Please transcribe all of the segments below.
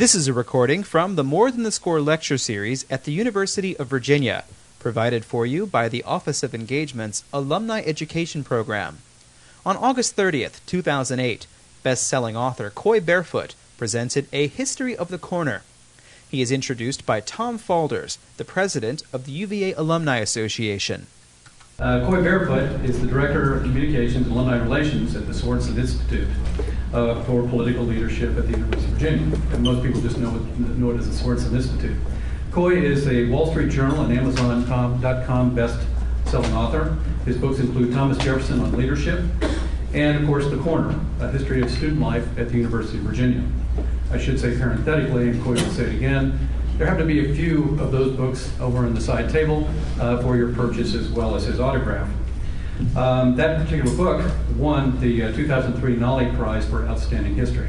This is a recording from the More Than the Score lecture series at the University of Virginia, provided for you by the Office of Engagement's Alumni Education Program. On August 30th, 2008, best-selling author Coy Barefoot presented A History of the Corner. He is introduced by Tom Falders, the president of the UVA Alumni Association. Coy Barefoot is the Director of Communications and Alumni Relations at the Sorensen Institute for Political Leadership at the University of Virginia. And most people just know it as the Sorensen Institute. Coy is a Wall Street Journal and Amazon.com best-selling author. His books include Thomas Jefferson on Leadership and, of course, The Corner, A History of Student Life at the University of Virginia. I should say parenthetically, and Coy will say it again, there happen to be a few of those books over on the side table for your purchase, as well as his autograph. That particular book won the 2003 Nolly Prize for Outstanding History.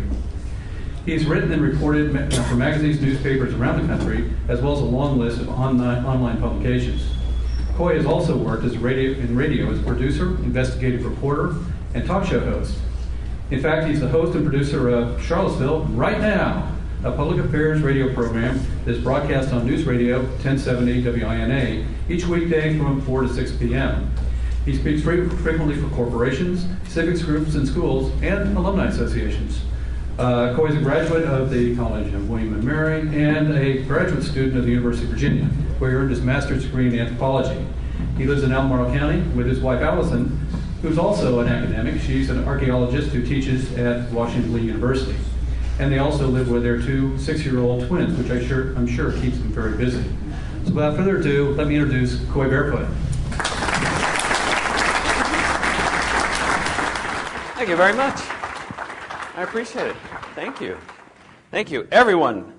He's written and reported for magazines, newspapers around the country, as well as a long list of online publications. Coy has also worked in radio as a producer, investigative reporter, and talk show host. In fact, he's the host and producer of Charlottesville Right Now, a public affairs radio program that is broadcast on News Radio 1070 WINA each weekday from 4 to 6 p.m. He speaks frequently for corporations, civics groups and schools, and alumni associations. Coy is a graduate of the College of William & Mary and a graduate student of the University of Virginia, where he earned his master's degree in anthropology. He lives in Albemarle County with his wife Allison, who's also an academic. She's an archaeologist who teaches at Washington Lee University. And they also live with their two 6-year-old twins, which I'm sure keeps them very busy. So without further ado, let me introduce Coy Barefoot. Thank you very much. I appreciate it. Thank you. Thank you. Everyone,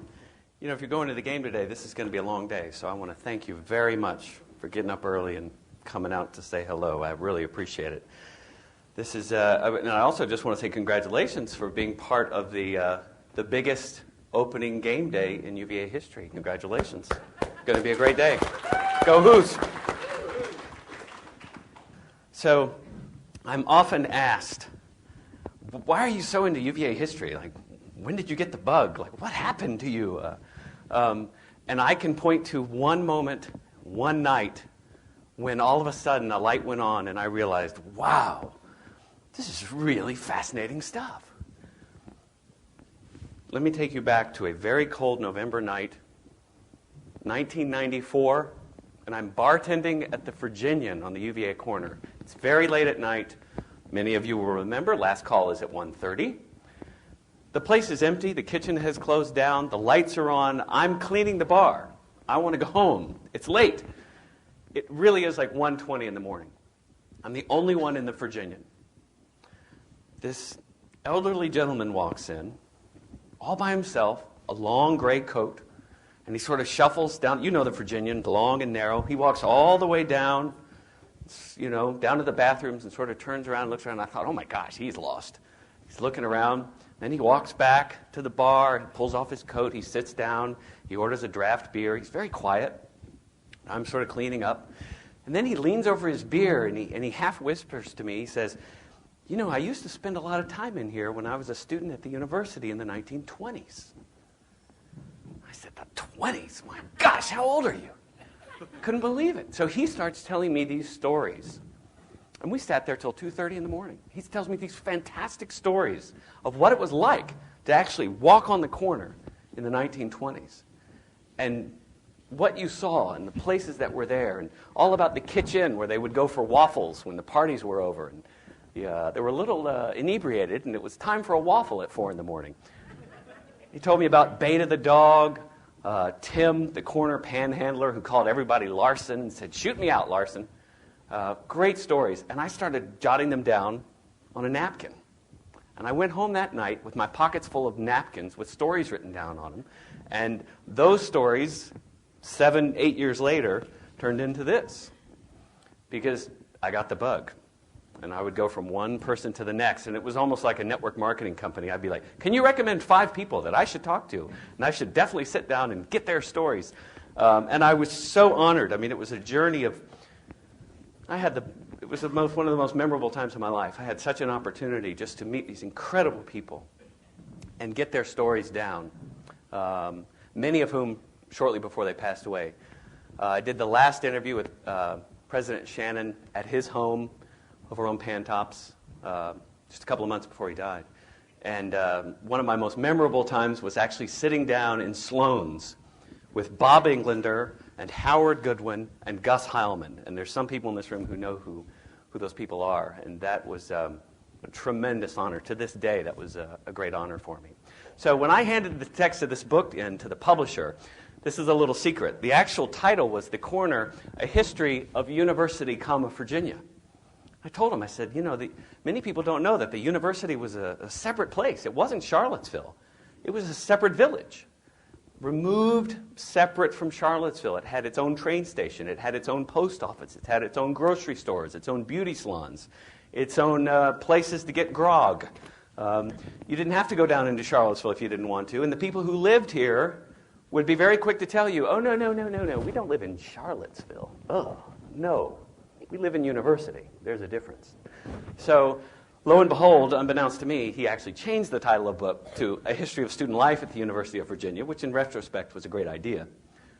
you know, if you're going to the game today, this is going to be a long day, so I want to thank you very much for getting up early and coming out to say hello. I really appreciate it. This is, and I also just want to say congratulations for being part of the biggest opening game day in UVA history. Congratulations. Going to be a great day. Go Hoos! So, I'm often asked, why are you so into UVA history? Like, when did you get the bug? Like, what happened to you? And I can point to one moment, one night, when all of a sudden a light went on and I realized, wow, this is really fascinating stuff. Let me take you back to a very cold November night, 1994, and I'm bartending at the Virginian on the UVA corner. It's very late at night. Many of you will remember, last call is at 1:30. The place is empty, the kitchen has closed down, the lights are on, I'm cleaning the bar. I want to go home. It's late. It really is like 1:20 in the morning. I'm the only one in the Virginian. This elderly gentleman walks in, all by himself, a long gray coat, and he sort of shuffles down. You know the Virginian, long and narrow. He walks all the way down, you know, down to the bathrooms and sort of turns around and looks around. I thought, oh my gosh, he's lost. He's looking around. Then he walks back to the bar, he pulls off his coat, he sits down, he orders a draft beer. He's very quiet. I'm sort of cleaning up. And then he leans over his beer and he half whispers to me. He says, you know, I used to spend a lot of time in here when I was a student at the university in the 1920s. I said, the 20s? My gosh, how old are you? Couldn't believe it. So he starts telling me these stories. And we sat there till 2:30 in the morning. He tells me these fantastic stories of what it was like to actually walk on the corner in the 1920s. And what you saw and the places that were there, and all about the kitchen where they would go for waffles when the parties were over. And they were a little inebriated, and it was time for a waffle at 4 in the morning. He told me about Beta the dog, Tim, the corner panhandler who called everybody Larson and said, shoot me out, Larson. Great stories. And I started jotting them down on a napkin. And I went home that night with my pockets full of napkins with stories written down on them. And those stories, 7, 8 years later, turned into this. Because I got the bug. And I would go from one person to the next. And it was almost like a network marketing company. I'd be like, can you recommend 5 people that I should talk to? And I should definitely sit down and get their stories. And I was so honored. I mean, it was a journey of... It was one of the most memorable times of my life. I had such an opportunity just to meet these incredible people and get their stories down. many of whom shortly before they passed away. I did the last interview with President Shannon at his home over on Pantops just a couple of months before he died. And one of my most memorable times was actually sitting down in Sloan's with Bob Englander and Howard Goodwin and Gus Heilman. And there's some people in this room who know who those people are. And that was a tremendous honor. To this day, that was a great honor for me. So when I handed the text of this book in to the publisher, this is a little secret. The actual title was The Corner, A History of University, Virginia. I told him, I said, many people don't know that the university was a separate place. It wasn't Charlottesville. It was a separate village, removed, separate from Charlottesville. It had its own train station. It had its own post office. It had its own grocery stores, its own beauty salons, its own places to get grog. You didn't have to go down into Charlottesville if you didn't want to. And the people who lived here would be very quick to tell you, oh, no, we don't live in Charlottesville. Oh, no. We live in University. There's a difference. So, lo and behold, unbeknownst to me, he actually changed the title of the book to A History of Student Life at the University of Virginia, which in retrospect was a great idea.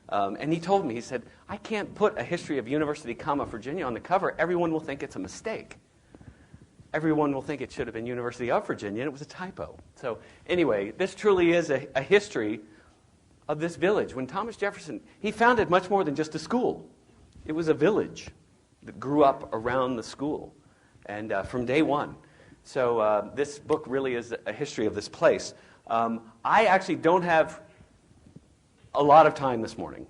And he told me, he said, I can't put A History of University, Virginia on the cover. Everyone will think it's a mistake. Everyone will think it should have been University of Virginia, and it was a typo. So anyway, this truly is a history of this village. When Thomas Jefferson, he founded much more than just a school. It was a village that grew up around the school, and from day one. So this book really is a history of this place. I actually don't have a lot of time this morning,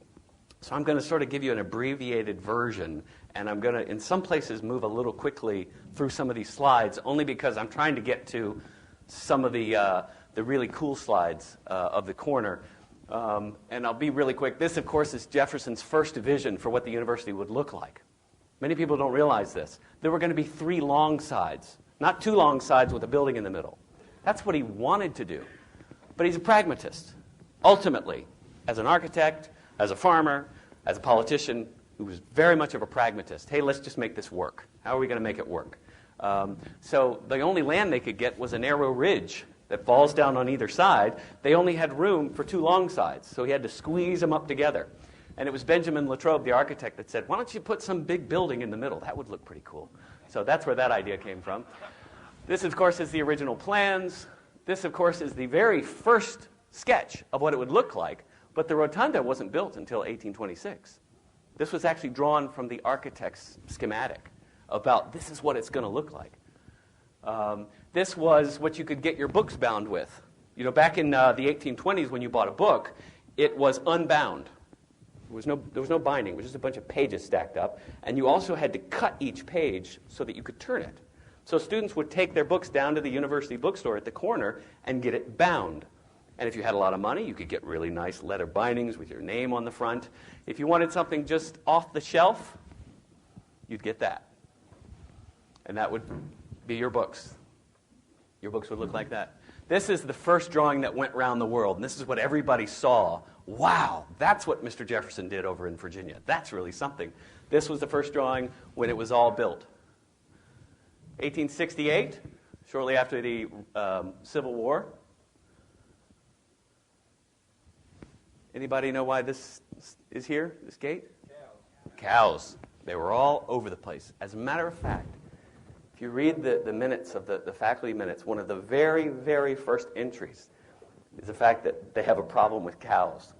so I'm going to sort of give you an abbreviated version, and I'm going to, in some places, move a little quickly through some of these slides, only because I'm trying to get to some of the really cool slides of the corner. And I'll be really quick. This, of course, is Jefferson's first vision for what the university would look like. Many people don't realize this. There were going to be 3 long sides, not 2 long sides with a building in the middle. That's what he wanted to do. But he's a pragmatist. Ultimately, as an architect, as a farmer, as a politician, he was very much of a pragmatist. Hey, let's just make this work. How are we going to make it work? So the only land they could get was a narrow ridge that falls down on either side. They only had room for 2 long sides, so he had to squeeze them up together. And it was Benjamin Latrobe, the architect, that said, why don't you put some big building in the middle? That would look pretty cool. So that's where that idea came from. This, of course, is the original plans. This, of course, is the very first sketch of what it would look like. But the rotunda wasn't built until 1826. This was actually drawn from the architect's schematic about this is what it's going to look like. This was what you could get your books bound with. Back in the 1820s when you bought a book, it was unbound. There was no binding. It was just a bunch of pages stacked up. And you also had to cut each page so that you could turn it. So students would take their books down to the university bookstore at the corner and get it bound. And if you had a lot of money, you could get really nice leather bindings with your name on the front. If you wanted something just off the shelf, you'd get that. And that would be your books. Your books would look like that. This is the first drawing that went around the world, and this is what everybody saw. Wow, that's what Mr. Jefferson did over in Virginia. That's really something. This was the first drawing when it was all built. 1868, shortly after the Civil War. Anybody know why this is here, this gate? Cows. They were all over the place. As a matter of fact, if you read the minutes of the faculty minutes, one of the very, very first entries is the fact that they have a problem with cows.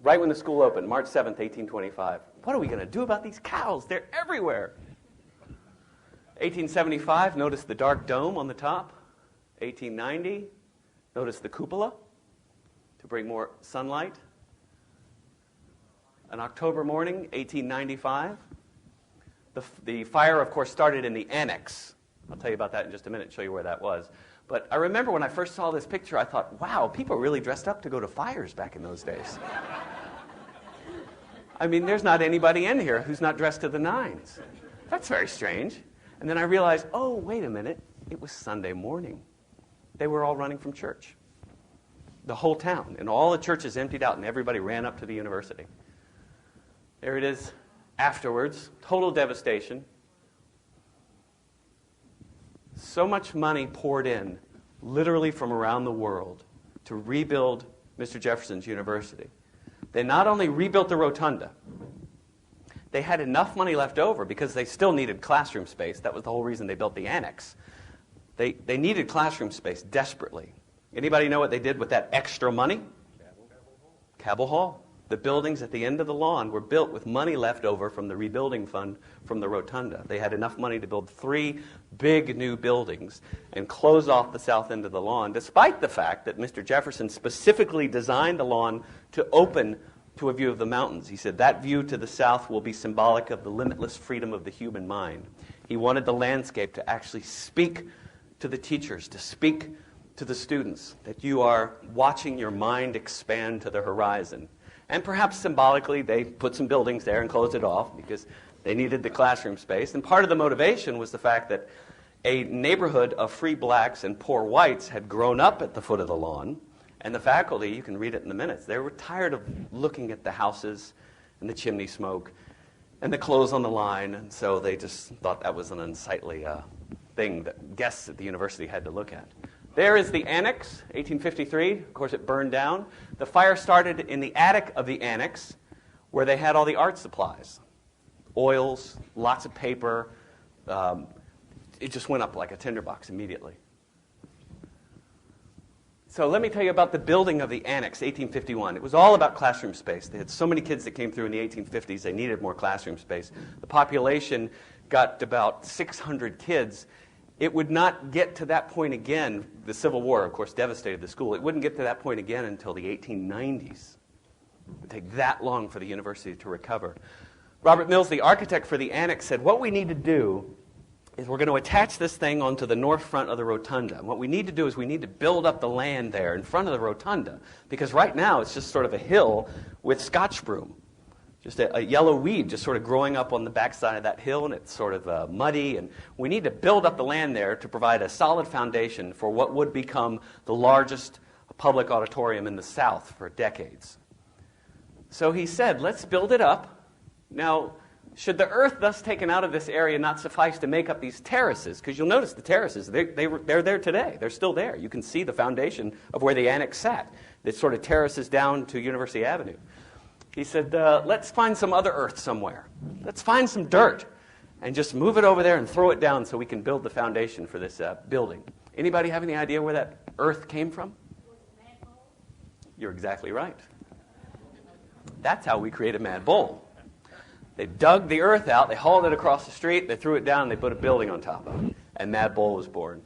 Right when the school opened, March 7th, 1825. What are we going to do about these cows? They're everywhere. 1875, notice the dark dome on the top. 1890, notice the cupola to bring more sunlight. An October morning, 1895. The fire, of course, started in the annex. I'll tell you about that in just a minute, show you where that was. But I remember when I first saw this picture, I thought, wow, people really dressed up to go to fires back in those days. I mean, there's not anybody in here who's not dressed to the nines. That's very strange. And then I realized, oh, wait a minute, it was Sunday morning. They were all running from church. The whole town, and all the churches emptied out, and everybody ran up to the university. There it is afterwards, total devastation. So much money poured in, literally from around the world, to rebuild Mr. Jefferson's university. They not only rebuilt the rotunda, they had enough money left over because they still needed classroom space. That was the whole reason they built the annex. They needed classroom space desperately. Anybody know what they did with that extra money? Cabell Hall. The buildings at the end of the lawn were built with money left over from the rebuilding fund from the rotunda. They had enough money to build 3 big new buildings and close off the south end of the lawn, despite the fact that Mr. Jefferson specifically designed the lawn to open to a view of the mountains. He said that view to the south will be symbolic of the limitless freedom of the human mind. He wanted the landscape to actually speak to the teachers, to speak to the students, that you are watching your mind expand to the horizon. And perhaps symbolically, they put some buildings there and closed it off because they needed the classroom space. And part of the motivation was the fact that a neighborhood of free blacks and poor whites had grown up at the foot of the lawn. And the faculty, you can read it in the minutes, they were tired of looking at the houses and the chimney smoke and the clothes on the line. And so they just thought that was an unsightly thing that guests at the university had to look at. There is the annex, 1853. Of course, it burned down. The fire started in the attic of the annex where they had all the art supplies. Oils, lots of paper. It just went up like a tinderbox immediately. So let me tell you about the building of the annex, 1851. It was all about classroom space. They had so many kids that came through in the 1850s, they needed more classroom space. The population got about 600 kids. It would not get to that point again. The Civil War, of course, devastated the school. It wouldn't get to that point again until the 1890s. It would take that long for the university to recover. Robert Mills, the architect for the annex, said, what we need to do is we're going to attach this thing onto the north front of the rotunda. And what we need to do is we need to build up the land there in front of the rotunda, because right now it's just sort of a hill with scotch broom. Just a yellow weed just sort of growing up on the backside of that hill, and it's sort of muddy. And we need to build up the land there to provide a solid foundation for what would become the largest public auditorium in the South for decades. So he said, let's build it up. Now, should the earth thus taken out of this area not suffice to make up these terraces? Because you'll notice the terraces, they're there today. They're still there. You can see the foundation of where the annex sat. It sort of terraces down to University Avenue. He said, let's find some other earth somewhere. Let's find some dirt and just move it over there and throw it down so we can build the foundation for this building. Anybody have any idea where that earth came from? You're exactly right. That's how we created Mad Bowl. They dug the earth out, they hauled it across the street, they threw it down, and they put a building on top of it. And Mad Bowl was born.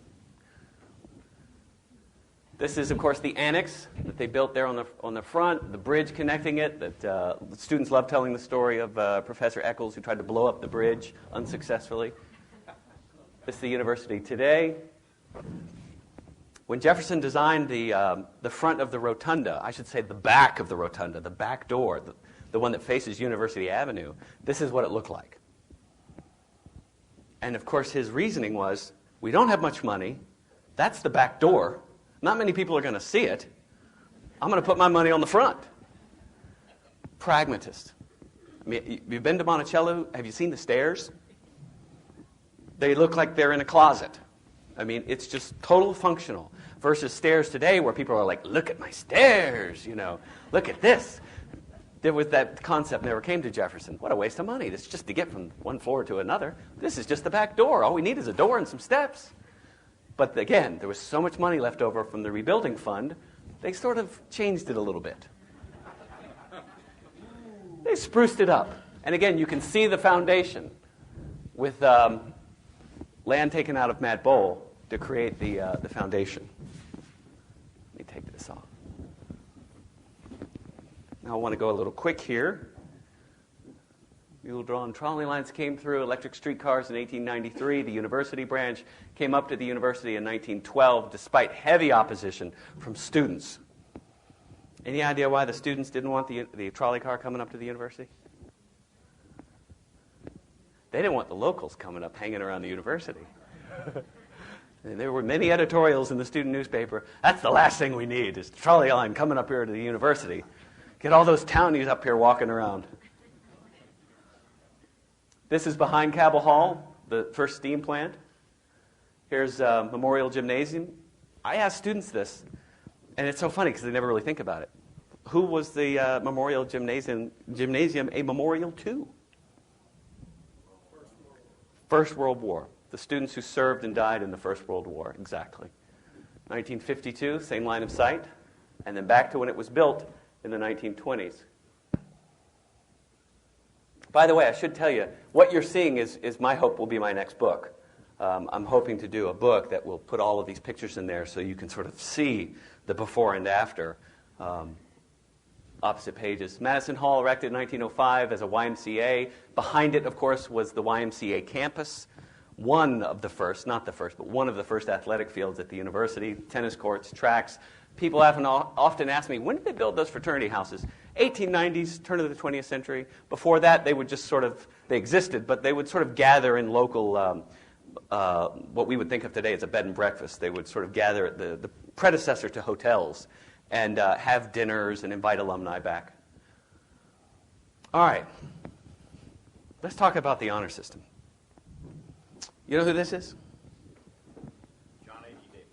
This is, of course, the annex that they built there on the front, the bridge connecting it. That the students love telling the story of Professor Eccles, who tried to blow up the bridge unsuccessfully. This is the university today. When Jefferson designed the front of the rotunda, I should say the back of the rotunda, the back door, the one that faces University Avenue, this is what it looked like. And, of course, his reasoning was, we don't have much money. That's the back door. Not many people are going to see it. I'm going to put my money on the front. Pragmatist. I mean, you've been to Monticello. Have you seen the stairs? They look like they're in a closet. I mean, it's just total functional. Versus stairs today where people are like, look at my stairs, look at this. There was that concept never came to Jefferson. What a waste of money. This is just to get from one floor to another. This is just the back door. All we need is a door and some steps. But again, there was so much money left over from the rebuilding fund, they sort of changed it a little bit. They spruced it up. And again, you can see the foundation with land taken out of Mad Bowl to create the foundation. Let me take this off. Now I want to go a little quick here. Mule-drawn trolley lines came through, electric streetcars in 1893. The university branch came up to the university in 1912, despite heavy opposition from students. Any idea why the students didn't want the trolley car coming up to the university? They didn't want the locals coming up, hanging around the university. And there were many editorials in the student newspaper. That's the last thing we need, is the trolley line coming up here to the university. Get all those townies up here walking around. This is behind Cabell Hall, the first steam plant. Here's Memorial Gymnasium. I ask students this, and it's so funny because they never really think about it. Who was the Memorial Gymnasium a memorial to? First World War. The students who served and died in the First World War, exactly. 1952, same line of sight, and then back to when it was built in the 1920s. By the way, I should tell you, what you're seeing is my hope will be my next book. I'm hoping to do a book that will put all of these pictures in there so you can sort of see the before and after. Opposite pages. Madison Hall, erected in 1905 as a YMCA. Behind it, of course, was the YMCA campus. One of the first, not the first, but one of the first athletic fields at the university. Tennis courts, tracks. People often ask me, when did they build those fraternity houses? 1890s, turn of the 20th century. Before that, they would just sort of, they existed, but they would sort of gather in local, what we would think of today as a bed and breakfast. They would sort of gather at the predecessor to hotels and have dinners and invite alumni back. All right. Let's talk about the honor system. You know who this is? John A.G. Davis.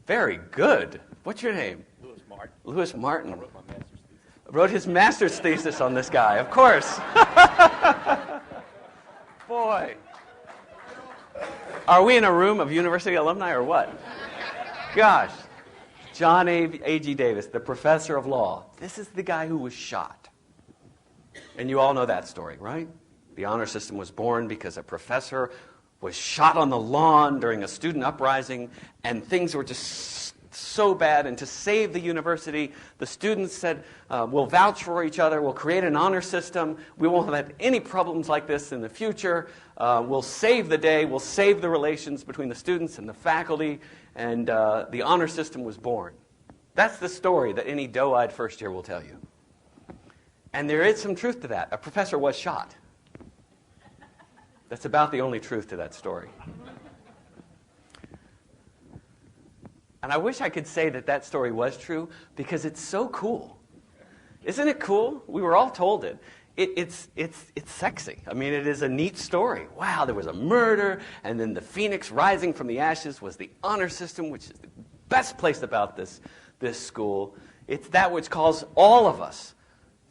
Very good. What's your name? Lewis Martin. Lewis Martin. I wrote my master's thesis. Wrote his master's thesis on this guy, of course. Boy. Are we in a room of university alumni or what? Gosh. John A.G. Davis, the professor of law. This is the guy who was shot. And you all know that story, right? The honor system was born because a professor was shot on the lawn during a student uprising, and things were just so bad. And to save the university, the students said, we'll vouch for each other, we'll create an honor system, we won't have any problems like this in the future, we'll save the day, we'll save the relations between the students and the faculty, and the honor system was born. That's the story that any doe-eyed first year will tell you. And there is some truth to that. A professor was shot. That's about the only truth to that story. And I wish I could say that that story was true because it's so cool. Isn't it cool? We were all told it. It's sexy. I mean, it is a neat story. Wow, there was a murder, and then the phoenix rising from the ashes was the honor system, which is the best place about this school. It's that which calls all of us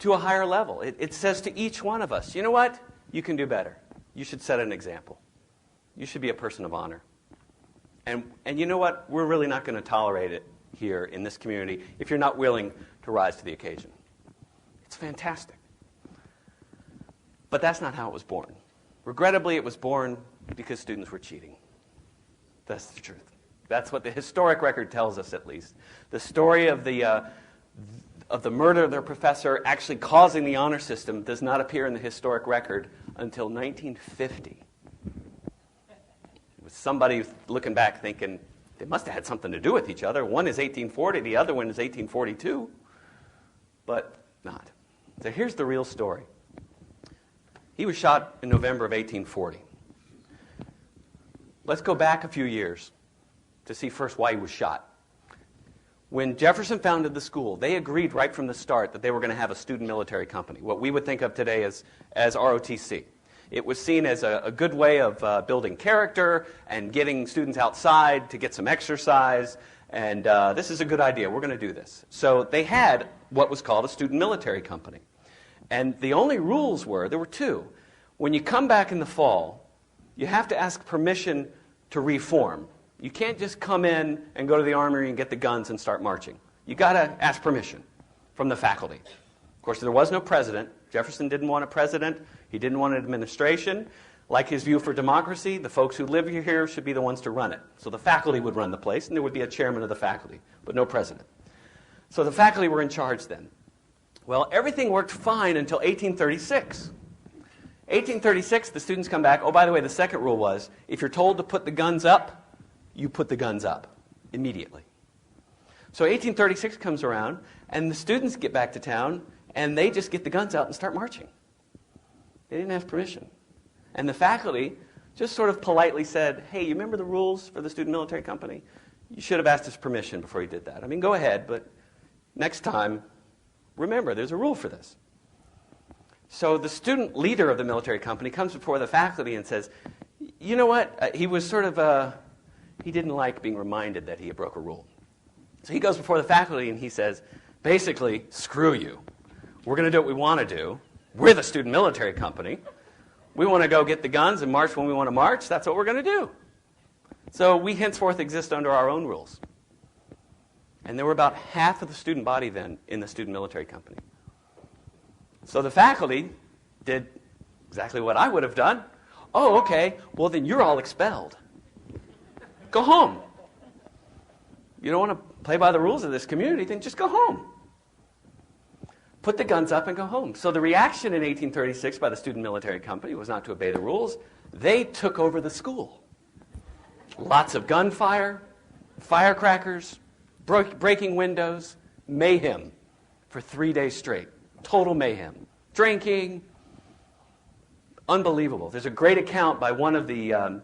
to a higher level. It says to each one of us, you know what? You can do better. You should set an example. You should be a person of honor. And you know what? We're really not going to tolerate it here in this community if you're not willing to rise to the occasion. It's fantastic. But that's not how it was born. Regrettably, it was born because students were cheating. That's the truth. That's what the historic record tells us, at least. The story of the murder of their professor actually causing the honor system does not appear in the historic record until 1950. It was somebody looking back thinking, they must have had something to do with each other. One is 1840, the other one is 1842. But not. So here's the real story. He was shot in November of 1840. Let's go back a few years to see first why he was shot. When Jefferson founded the school, they agreed right from the start that they were going to have a student military company, what we would think of today as ROTC. It was seen as a good way of building character and getting students outside to get some exercise, and this is a good idea. We're going to do this. So they had what was called a student military company. And the only rules were, there were two. When you come back in the fall, you have to ask permission to reform. You can't just come in and go to the armory and get the guns and start marching. You got to ask permission from the faculty. Of course, there was no president. Jefferson didn't want a president. He didn't want an administration. Like his view for democracy, the folks who live here should be the ones to run it. So the faculty would run the place, and there would be a chairman of the faculty, but no president. So the faculty were in charge then. Well, everything worked fine until 1836. 1836, the students come back. Oh, by the way, the second rule was, if you're told to put the guns up, you put the guns up immediately. So 1836 comes around, and the students get back to town, and they just get the guns out and start marching. They didn't have permission. And the faculty just sort of politely said, hey, you remember the rules for the student military company? You should have asked us permission before you did that. I mean, go ahead, but next time, remember, there's a rule for this. So the student leader of the military company comes before the faculty and says, you know what? He was sort of, he didn't like being reminded that he had broke a rule. So he goes before the faculty and he says, Basically, screw you. We're going to do what we want to do. We're the student military company. We want to go get the guns and march when we want to march. That's what we're going to do. So we henceforth exist under our own rules. And there were about half of the student body then in the student military company. So the faculty did exactly what I would have done. Oh, okay, well then you're all expelled. Go home. You don't want to play by the rules of this community, then just go home. Put the guns up and go home. So the reaction in 1836 by the student military company was not to obey the rules. They took over the school. Lots of gunfire, firecrackers, breaking windows, mayhem for 3 days straight. Total mayhem. Drinking. Unbelievable. There's a great account by one of the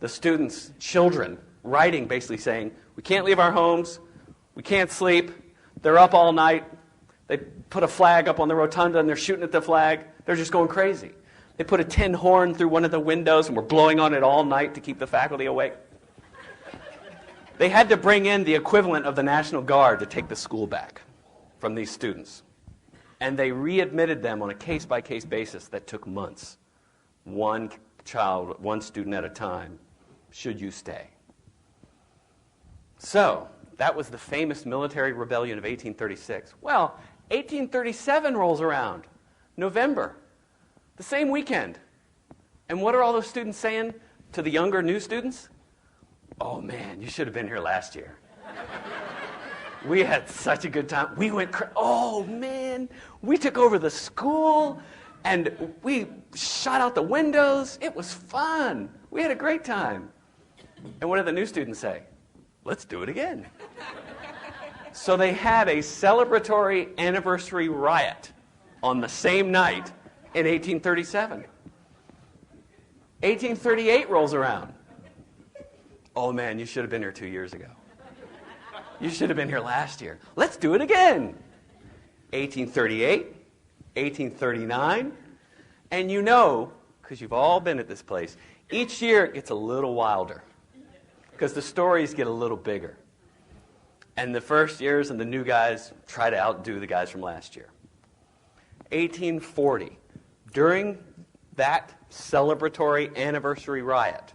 students' children writing, basically saying, we can't leave our homes, we can't sleep, they're up all night, they put a flag up on the rotunda and they're shooting at the flag, they're just going crazy. They put a tin horn through one of the windows and were blowing on it all night to keep the faculty awake. They had to bring in the equivalent of the National Guard to take the school back from these students. And they readmitted them on a case-by-case basis that took months. One child, one student at a time, should you stay. So, that was the famous military rebellion of 1836. Well, 1837 rolls around, November, the same weekend. And what are all those students saying to the younger new students? Oh man, you should have been here last year. We had such a good time. We went, oh man, we took over the school and we shot out the windows. It was fun. We had a great time. And what did the new students say? Let's do it again. So they had a celebratory anniversary riot on the same night in 1837. 1838 rolls around. Oh man, you should have been here 2 years ago. You should have been here last year. Let's do it again. 1838, 1839, and you know, because you've all been at this place, each year it gets a little wilder because the stories get a little bigger. And the first years and the new guys try to outdo the guys from last year. 1840, during that celebratory anniversary riot,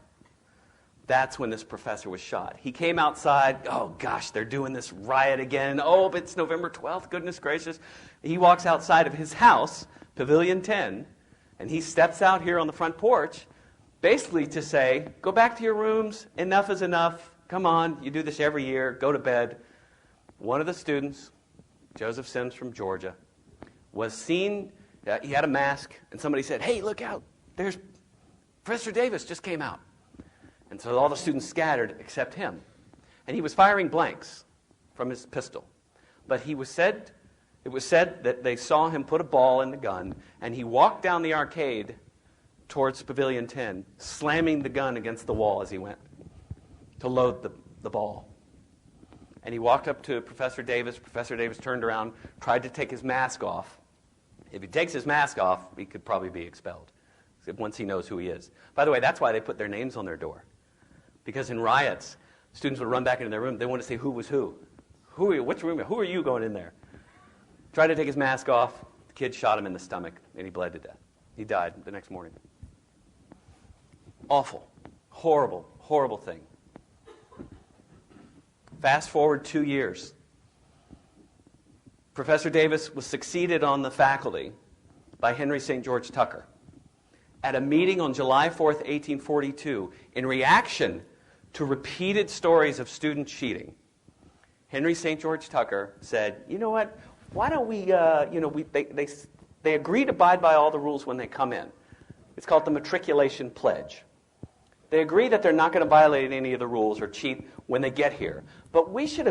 that's when this professor was shot. He came outside, oh gosh, they're doing this riot again. Oh, but it's November 12th, goodness gracious. He walks outside of his house, Pavilion 10, and he steps out here on the front porch, basically to say, go back to your rooms, enough is enough, come on, you do this every year, go to bed. One of the students, Joseph Sims from Georgia, was seen, he had a mask, and somebody said, hey, look out, there's Professor Davis just came out. And so all the students scattered except him. And he was firing blanks from his pistol. But it was said that they saw him put a ball in the gun, and he walked down the arcade towards Pavilion 10, slamming the gun against the wall as he went to load the ball. And he walked up to Professor Davis. Professor Davis turned around, tried to take his mask off. If he takes his mask off, he could probably be expelled once he knows who he is. By the way, that's why they put their names on their door. Because in riots, students would run back into their room. They wanted to say who was who. Who are you? Which room? Who are you going in there? Tried to take his mask off. The kid shot him in the stomach, and he bled to death. He died the next morning. Awful. Horrible, horrible thing. Fast forward 2 years. Professor Davis was succeeded on the faculty by Henry St. George Tucker at a meeting on July 4th, 1842, in reaction to repeated stories of student cheating. Henry St. George Tucker said, you know what, why don't we, they agree to abide by all the rules when they come in. It's called the Matriculation Pledge. They agree that they're not going to violate any of the rules or cheat when they get here. But we should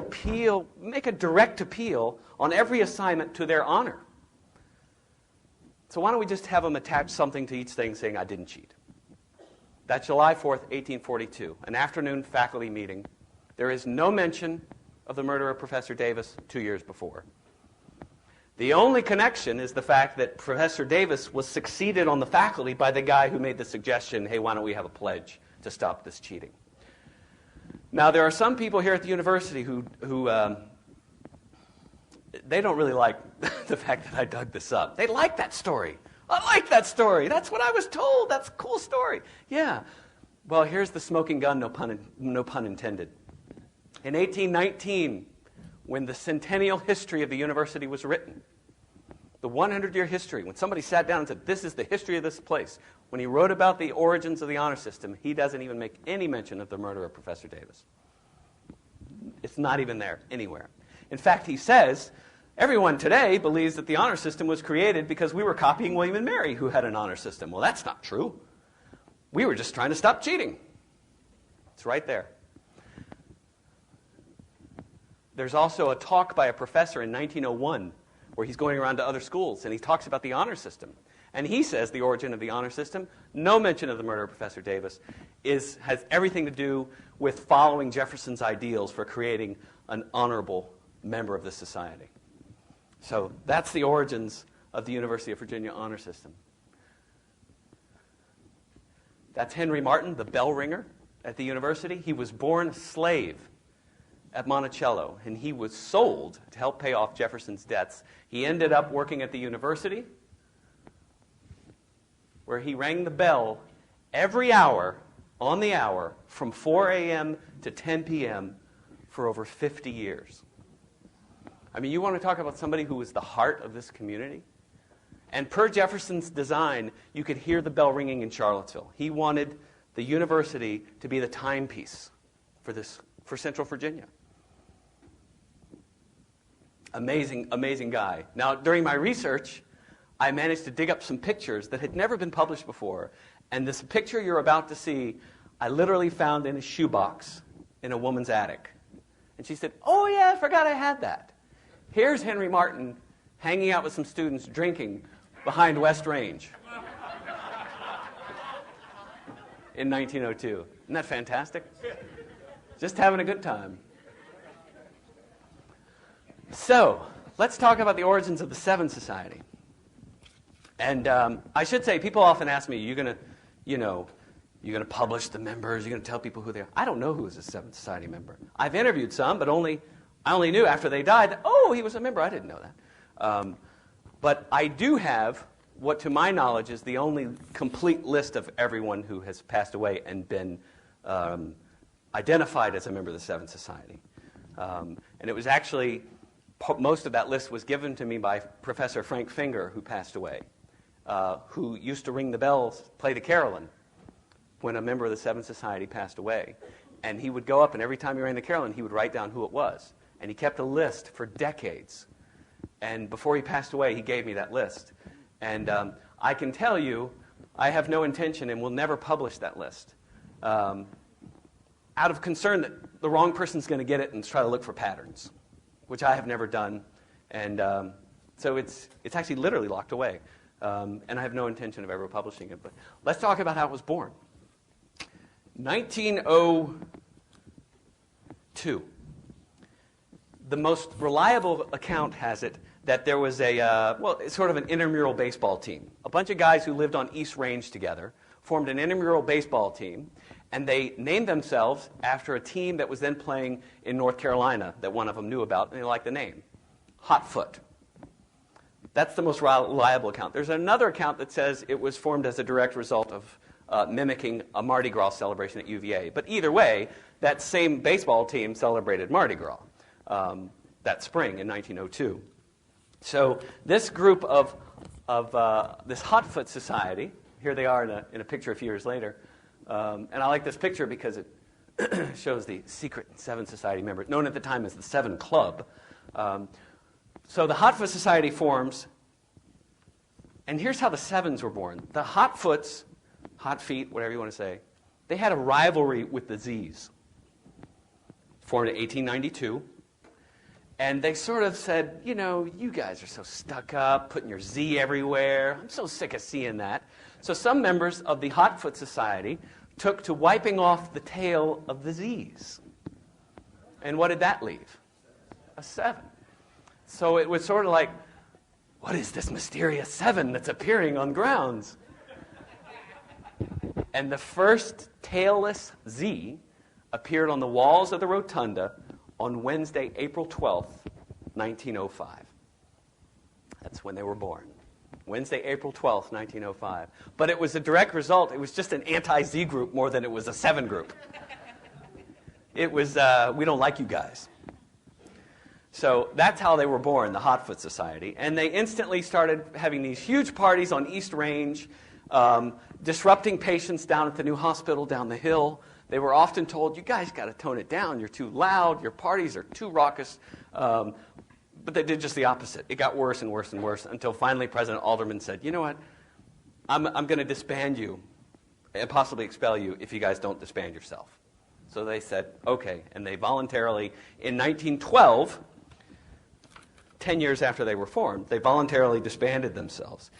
make a direct appeal on every assignment to their honor. So why don't we just have them attach something to each thing saying, I didn't cheat. That's July 4th, 1842, an afternoon faculty meeting. There is no mention of the murder of Professor Davis 2 years before. The only connection is the fact that Professor Davis was succeeded on the faculty by the guy who made the suggestion, hey, why don't we have a pledge to stop this cheating? Now, there are some people here at the university who they don't really like the fact that I dug this up. They like that story. I like that story. That's what I was told. That's a cool story. Yeah. Well, here's the smoking gun, no pun intended. In 1819, when the centennial history of the university was written, the 100-year history, when somebody sat down and said, this is the history of this place, when he wrote about the origins of the honor system, he doesn't even make any mention of the murder of Professor Davis. It's not even there anywhere. In fact, he says, everyone today believes that the honor system was created because we were copying William and Mary, who had an honor system. Well, that's not true. We were just trying to stop cheating. It's right there. There's also a talk by a professor in 1901 where he's going around to other schools, and he talks about the honor system. And he says the origin of the honor system, no mention of the murder of Professor Davis, has everything to do with following Jefferson's ideals for creating an honorable member of the society. So that's the origins of the University of Virginia honor system. That's Henry Martin, the bell ringer at the university. He was born a slave at Monticello, and he was sold to help pay off Jefferson's debts. He ended up working at the university, where he rang the bell every hour, on the hour, from 4 a.m. to 10 p.m. for over 50 years. I mean, you want to talk about somebody who was the heart of this community? And per Jefferson's design, you could hear the bell ringing in Charlottesville. He wanted the university to be the timepiece for Central Virginia. Amazing, amazing guy. Now, during my research, I managed to dig up some pictures that had never been published before. And this picture you're about to see, I literally found in a shoebox in a woman's attic. And she said, oh yeah, I forgot I had that. Here's Henry Martin hanging out with some students drinking behind West Range in 1902. Isn't that fantastic? Just having a good time. So, let's talk about the origins of the Seven Society. And I should say, people often ask me, you're going to publish the members, you're going to tell people who they are. I don't know who is a Seventh Society member. I've interviewed some, but I only knew after they died that, oh, he was a member. I didn't know that. But I do have what, to my knowledge, is the only complete list of everyone who has passed away and been identified as a member of the Seventh Society. And it was actually, most of that list was given to me by Professor Frank Finger, who passed away, who used to ring the bells, play the carillon, when a member of the Seventh Society passed away. And he would go up, and every time he rang the carillon, he would write down who it was. And he kept a list for decades. And before he passed away, he gave me that list. And I can tell you, I have no intention and will never publish that list, out of concern that the wrong person's going to get it and try to look for patterns, which I have never done. And so it's actually literally locked away. And I have no intention of ever publishing it. But let's talk about how it was born. 1902. The most reliable account has it that there was it's sort of an intramural baseball team. A bunch of guys who lived on East Range together formed an intramural baseball team, and they named themselves after a team that was then playing in North Carolina that one of them knew about, and they liked the name, Hotfoot. That's the most reliable account. There's another account that says it was formed as a direct result of mimicking a Mardi Gras celebration at UVA. But either way, that same baseball team celebrated Mardi Gras that spring in 1902. So this group of this Hotfoot Society, here they are in a picture a few years later, and I like this picture because it shows the secret Seven Society member, known at the time as the Seven Club. So the Hotfoot Society forms, and here's how the Sevens were born. The Hotfoots, Hot Feet, whatever you want to say, they had a rivalry with the Z's. Formed in 1892. And they sort of said, you guys are so stuck up, putting your Z everywhere. I'm so sick of seeing that. So some members of the Hotfoot Society took to wiping off the tail of the Z's. And what did that leave? A 7. So it was sort of like, what is this mysterious 7 that's appearing on grounds? And the first tailless Z appeared on the walls of the rotunda on Wednesday, April 12th, 1905. That's when they were born. Wednesday, April 12th, 1905. But it was a direct result. It was just an anti-Z group more than it was a 7 group. It was, we don't like you guys. So that's how they were born, the Hotfoot Society. And they instantly started having these huge parties on East Range, disrupting patients down at the new hospital down the hill. They were often told, you guys got to tone it down. You're too loud. Your parties are too raucous. But they did just the opposite. It got worse and worse and worse until finally President Alderman said, you know what, I'm going to disband you and possibly expel you if you guys don't disband yourself. So they said, okay. And they voluntarily, in 1912, 10 years after they were formed, they voluntarily disbanded themselves.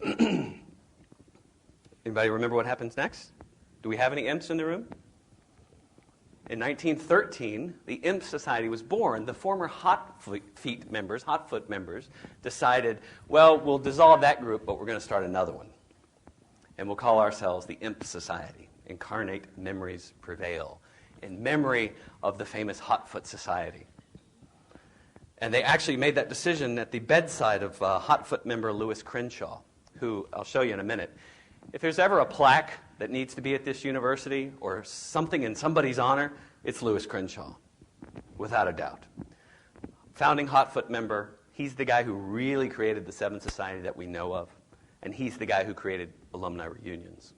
Anybody remember what happens next? Do we have any imps in the room? In 1913, the Imp Society was born. The former Hotfoot members decided, well, we'll dissolve that group, but we're going to start another one. And we'll call ourselves the Imp Society. Incarnate memories prevail, in memory of the famous Hotfoot Society. And they actually made that decision at the bedside of Hotfoot member Lewis Crenshaw, who I'll show you in a minute. If there's ever a plaque that needs to be at this university or something in somebody's honor, it's Lewis Crenshaw, without a doubt. Founding Hotfoot member, he's the guy who really created the 7 Society that we know of, and he's the guy who created alumni reunions.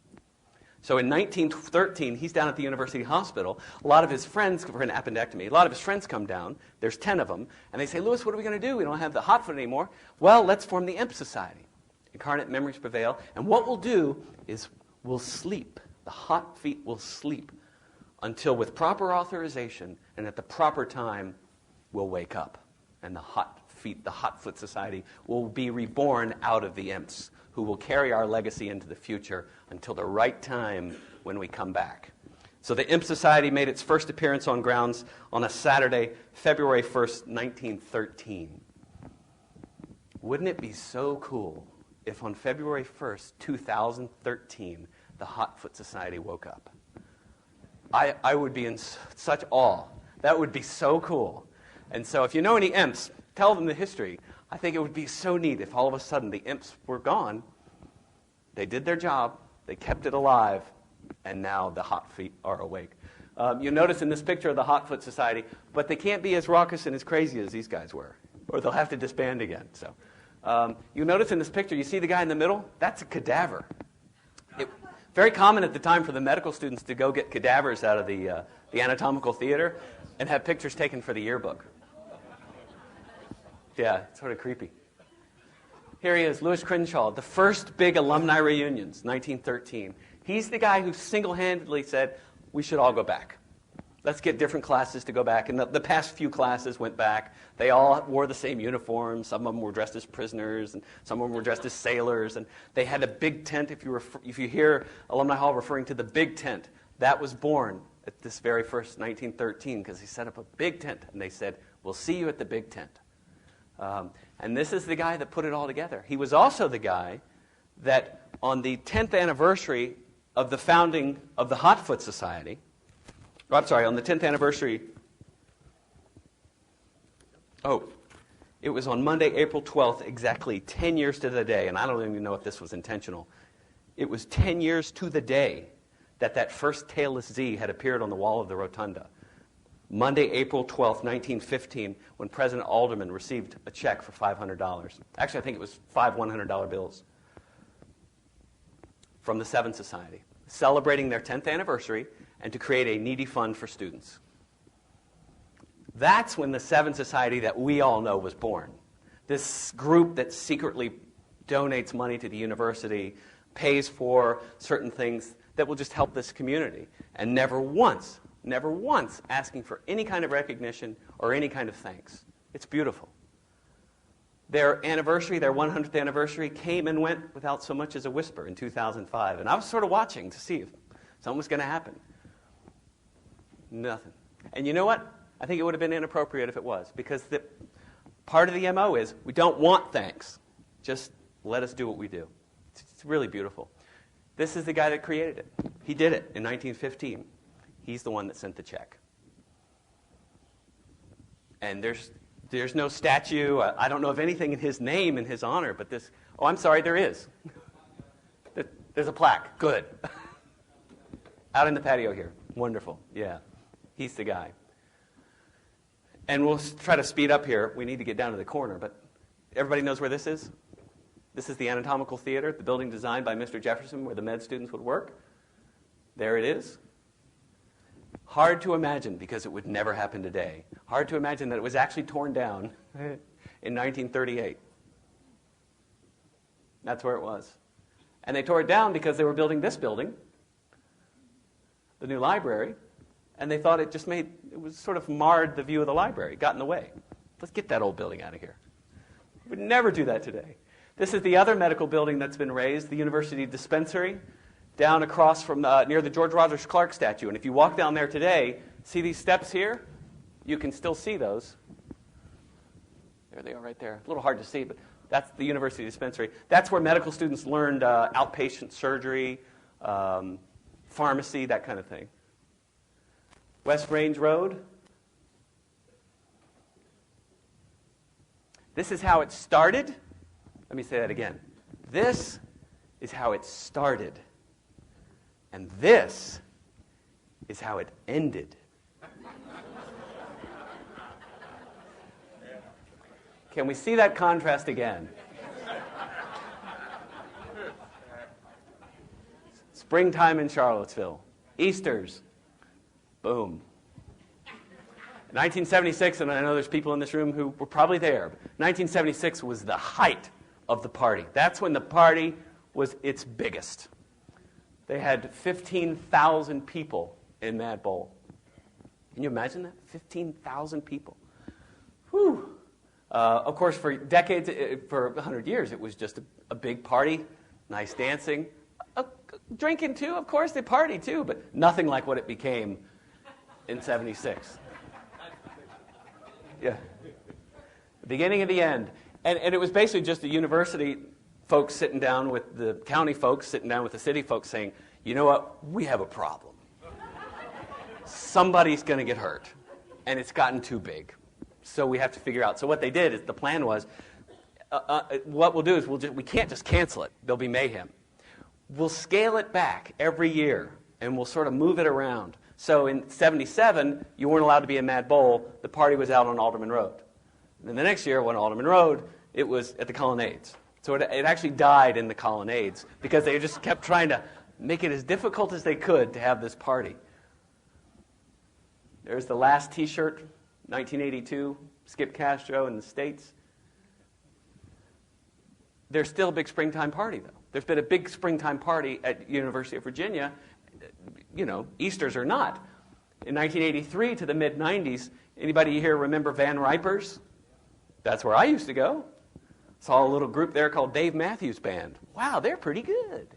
So in 1913, he's down at the University Hospital. A lot of his friends, for an appendectomy, a lot of his friends come down. There's 10 of them. And they say, Lewis, what are we going to do? We don't have the Hotfoot anymore. Well, let's form the Imp Society. Incarnate memories prevail. And what we'll do is we'll sleep. The hot feet will sleep until with proper authorization and at the proper time, we'll wake up. And the Hotfoot Society, will be reborn out of the imps, who will carry our legacy into the future until the right time when we come back. So the Imp Society made its first appearance on grounds on a Saturday, February 1st, 1913. Wouldn't it be so cool if on February 1st, 2013, the Hotfoot Society woke up? I would be in such awe. That would be so cool. And so if you know any imps, tell them the history. I think it would be so neat if all of a sudden the imps were gone. They did their job. They kept it alive. And now the hot feet are awake. You'll notice in this picture of the Hotfoot Society, but they can't be as raucous and as crazy as these guys were, or they'll have to disband again. So you'll notice in this picture, you see the guy in the middle? That's a cadaver. Very common at the time for the medical students to go get cadavers out of the anatomical theater and have pictures taken for the yearbook. Yeah, it's sort of creepy. Here he is, Lewis Crenshaw, the first big alumni reunions, 1913. He's the guy who single-handedly said, we should all go back. Let's get different classes to go back. And the past few classes went back. They all wore the same uniforms. Some of them were dressed as prisoners, and some of them were dressed as sailors. And they had a big tent. If you hear Alumni Hall referring to the big tent, that was born at this very first 1913, because he set up a big tent. And they said, we'll see you at the big tent. And this is the guy that put it all together. He was also the guy that on the 10th anniversary of the founding of the Hotfoot Society, on the 10th anniversary, it was on Monday, April 12th, exactly 10 years to the day, and I don't even know if this was intentional. It was 10 years to the day that first tailless Z had appeared on the wall of the rotunda. Monday, April 12th, 1915, when President Alderman received a check for $500. Actually, I think it was 5 $100 bills from the 7 Society, celebrating their 10th anniversary and to create a needy fund for students. That's when the 7 Society that we all know was born. This group that secretly donates money to the university, pays for certain things that will just help this community, and never once asking for any kind of recognition or any kind of thanks. It's beautiful. Their anniversary, their 100th anniversary, came and went without so much as a whisper in 2005. And I was sort of watching to see if something was going to happen. Nothing. And you know what? I think it would have been inappropriate if it was, because part of the MO is we don't want thanks. Just let us do what we do. It's really beautiful. This is the guy that created it. He did it in 1915. He's the one that sent the check. And there's There's no statue. I don't know of anything in his name, in his honor, but this... Oh, I'm sorry, there is. There's a plaque. Good. Out in the patio here. Wonderful. Yeah. He's the guy. And we'll try to speed up here. We need to get down to the corner, but everybody knows where this is? This is the Anatomical Theater, the building designed by Mr. Jefferson where the med students would work. There it is. Hard to imagine, because it would never happen today. Hard to imagine that it was actually torn down in 1938. That's where it was. And they tore it down because they were building this building, the new library, and they thought it was sort of marred the view of the library, got in the way. Let's get that old building out of here. We would never do that today. This is the other medical building that's been raised, the University Dispensary, down across from near the George Rogers Clark statue. And if you walk down there today, see these steps here? You can still see those. There they are right there. A little hard to see, but that's the University Dispensary. That's where medical students learned outpatient surgery, pharmacy, that kind of thing. West Range Road. This is how it started. Let me say that again. This is how it started. And this is how it ended. Can we see that contrast again? Springtime in Charlottesville. Easters. Boom. 1976, and I know there's people in this room who were probably there. 1976 was the height of the party. That's when the party was its biggest. They had 15,000 people in that bowl. Can you imagine that? 15,000 people. Whew. Of course, for decades, for 100 years, it was just a big party, nice dancing. Drinking, too, of course, they partied, too, but nothing like what it became in 76. Yeah. The beginning and the end. And it was basically just the university folks sitting down with the county folks, sitting down with the city folks saying, you know what, we have a problem. Somebody's going to get hurt, and it's gotten too big. So we have to figure out. So what they did is the plan was, what we'll do is we can't just cancel it. There'll be mayhem. We'll scale it back every year, and we'll sort of move it around. So in 77, you weren't allowed to be in Mad Bowl. The party was out on Alderman Road. And then the next year, on Alderman Road, it was at the Colonnades. So it actually died in the Colonnades because they just kept trying to make it as difficult as they could to have this party. There's the last T-shirt, 1982, Skip Castro in the States. There's still a big springtime party, though. There's been a big springtime party at University of Virginia, you know, Easters or not. In 1983 to the mid-90s, anybody here remember Van Riper's? That's where I used to go. Saw a little group there called Dave Matthews Band. Wow, they're pretty good.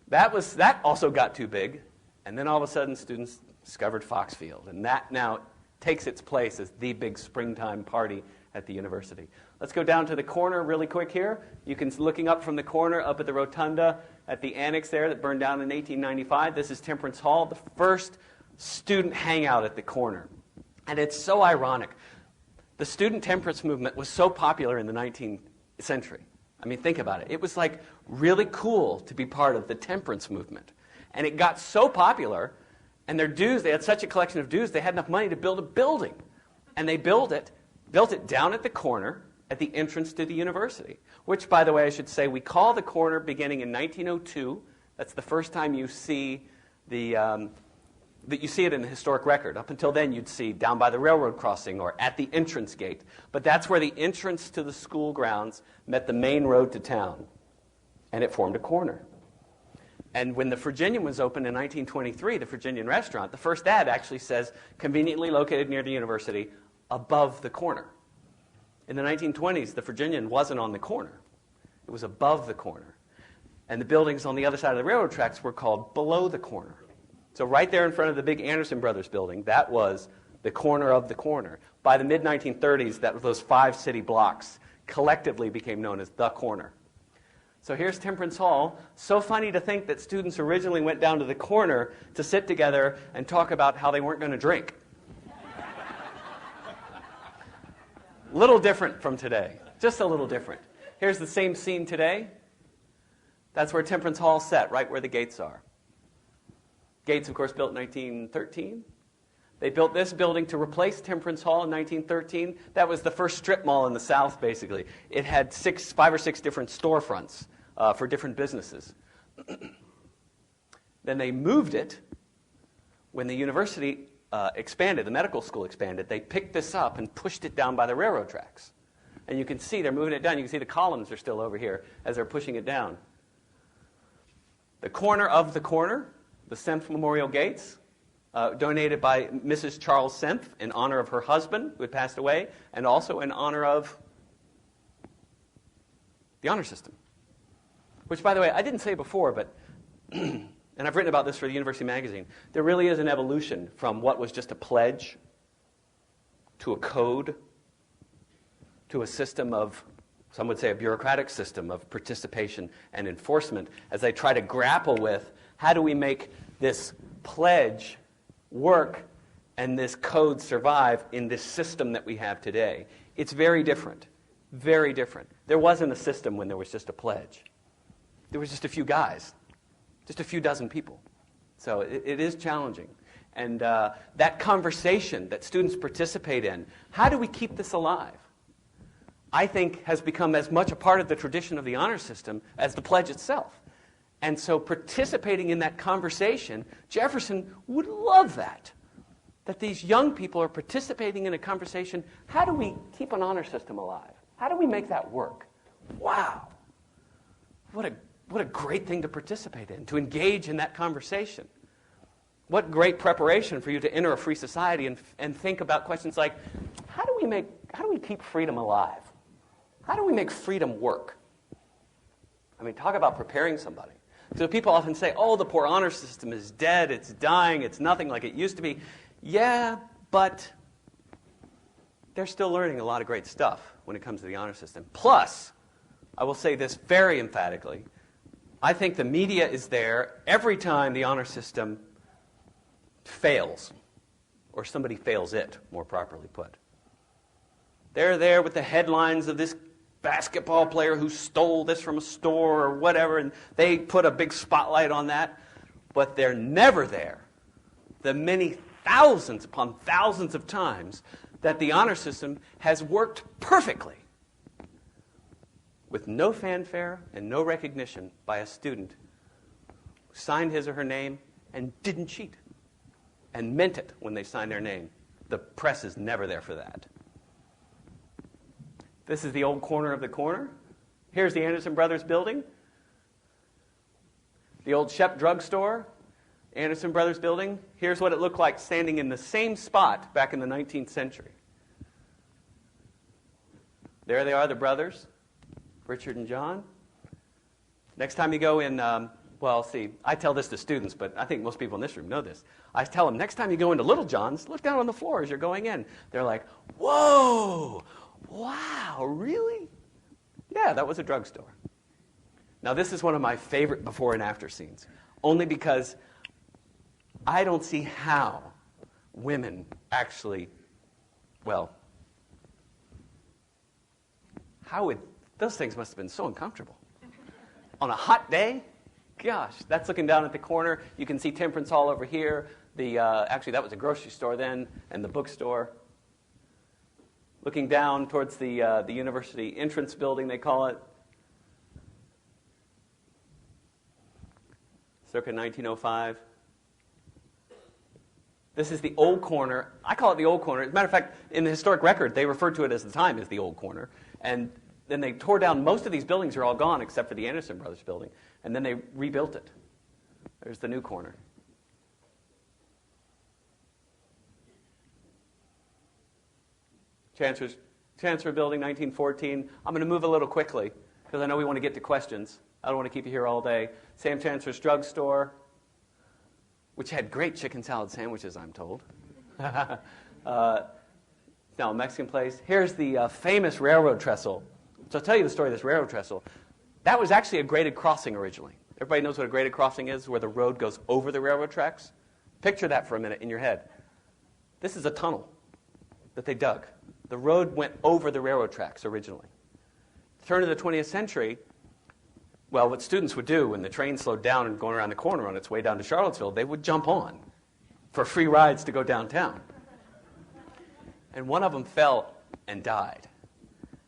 That also got too big, and then all of a sudden students discovered Foxfield, and that now takes its place as the big springtime party at the university. Let's go down to the corner really quick here. You can, looking up from the corner, up at the rotunda, at the annex there that burned down in 1895. This is Temperance Hall, the first student hangout at the corner. And it's so ironic. The student temperance movement was so popular in the 19th century. I mean, think about it. It was like really cool to be part of the temperance movement. And it got so popular, and their dues, they had such a collection of dues, they had enough money to build a building. And they built it down at the corner at the entrance to the university, which, by the way, I should say, we call the corner beginning in 1902. That's the first time you see that you see it in the historic record. Up until then, you'd see down by the railroad crossing or at the entrance gate. But that's where the entrance to the school grounds met the main road to town, and it formed a corner. And when the Virginian was opened in 1923, the Virginian restaurant, the first ad actually says, conveniently located near the university, above the corner. In the 1920s, the Virginian wasn't on the corner. It was above the corner. And the buildings on the other side of the railroad tracks were called below the corner. So right there in front of the big Anderson Brothers building, that was the corner of the corner. By the mid-1930s, those 5 city blocks collectively became known as the corner. So here's Temperance Hall. So funny to think that students originally went down to the corner to sit together and talk about how they weren't going to drink. Little different from today. Just a little different. Here's the same scene today. That's where Temperance Hall set, right where the gates are. Gates, of course, built in 1913. They built this building to replace Temperance Hall in 1913. That was the first strip mall in the South, basically. It had 5 or 6 different storefronts for different businesses. Then they moved it when the university expanded, the medical school expanded. They picked this up and pushed it down by the railroad tracks. And you can see they're moving it down. You can see the columns are still over here as they're pushing it down. The corner of the corner, the Senf Memorial Gates, donated by Mrs. Charles Senf in honor of her husband, who had passed away, and also in honor of the honor system. Which, by the way, I didn't say before, but, and I've written about this for the University Magazine, there really is an evolution from what was just a pledge to a code to a system of, some would say a bureaucratic system of participation and enforcement as they try to grapple with how do we make this pledge work and this code survive in this system that we have today. It's very different. Very different. There wasn't a system when there was just a pledge. There was just a few guys, just a few dozen people. So it is challenging. And that conversation that students participate in, how do we keep this alive? I think has become as much a part of the tradition of the honor system as the pledge itself. And so participating in that conversation, Jefferson would love that. That these young people are participating in a conversation. How do we keep an honor system alive? How do we make that work? Wow. What a great thing to participate in, to engage in that conversation. What great preparation for you to enter a free society and think about questions like, how do we keep freedom alive? How do we make freedom work? I mean, talk about preparing somebody. So people often say, oh, the poor honor system is dead, it's dying, it's nothing like it used to be. Yeah, but they're still learning a lot of great stuff when it comes to the honor system. Plus, I will say this very emphatically, I think the media is there every time the honor system fails, or somebody fails it, more properly put. They're there with the headlines of this basketball player who stole this from a store or whatever, and they put a big spotlight on that. But they're never there the many thousands upon thousands of times that the honor system has worked perfectly with no fanfare and no recognition by a student who signed his or her name and didn't cheat and meant it when they signed their name. The press is never there for that. This is the old corner of the corner. Here's the Anderson Brothers building. The old Shep drugstore, Anderson Brothers building. Here's what it looked like standing in the same spot back in the 19th century. There they are, the brothers, Richard and John. Next time you go in, I tell this to students, but I think most people in this room know this. I tell them, next time you go into Little John's, look down on the floor as you're going in. They're like, whoa! Wow, really? Yeah, that was a drugstore. Now, this is one of my favorite before and after scenes, only because I don't see how women actually, those things must have been so uncomfortable. On a hot day, gosh, that's looking down at the corner. You can see Temperance Hall over here. Actually, that was a grocery store then, and the bookstore. Looking down towards the university entrance building, they call it. Circa 1905. This is the old corner. I call it the old corner. As a matter of fact, in the historic record, they referred to it as the time as the old corner. And then they tore down, most of these buildings are all gone except for the Anderson Brothers building. And then they rebuilt it. There's the new corner. Chancellor Building, 1914. I'm going to move a little quickly because I know we want to get to questions. I don't want to keep you here all day. Sam Chancellor's drugstore, which had great chicken salad sandwiches, I'm told. Now, a Mexican place. Here's the famous railroad trestle. So I'll tell you the story of this railroad trestle. That was actually a graded crossing originally. Everybody knows what a graded crossing is, where the road goes over the railroad tracks? Picture that for a minute in your head. This is a tunnel that they dug The road went over the railroad tracks originally. Turn of the 20th century, well, what students would do when the train slowed down and going around the corner on its way down to Charlottesville, they would jump on for free rides to go downtown. And one of them fell and died.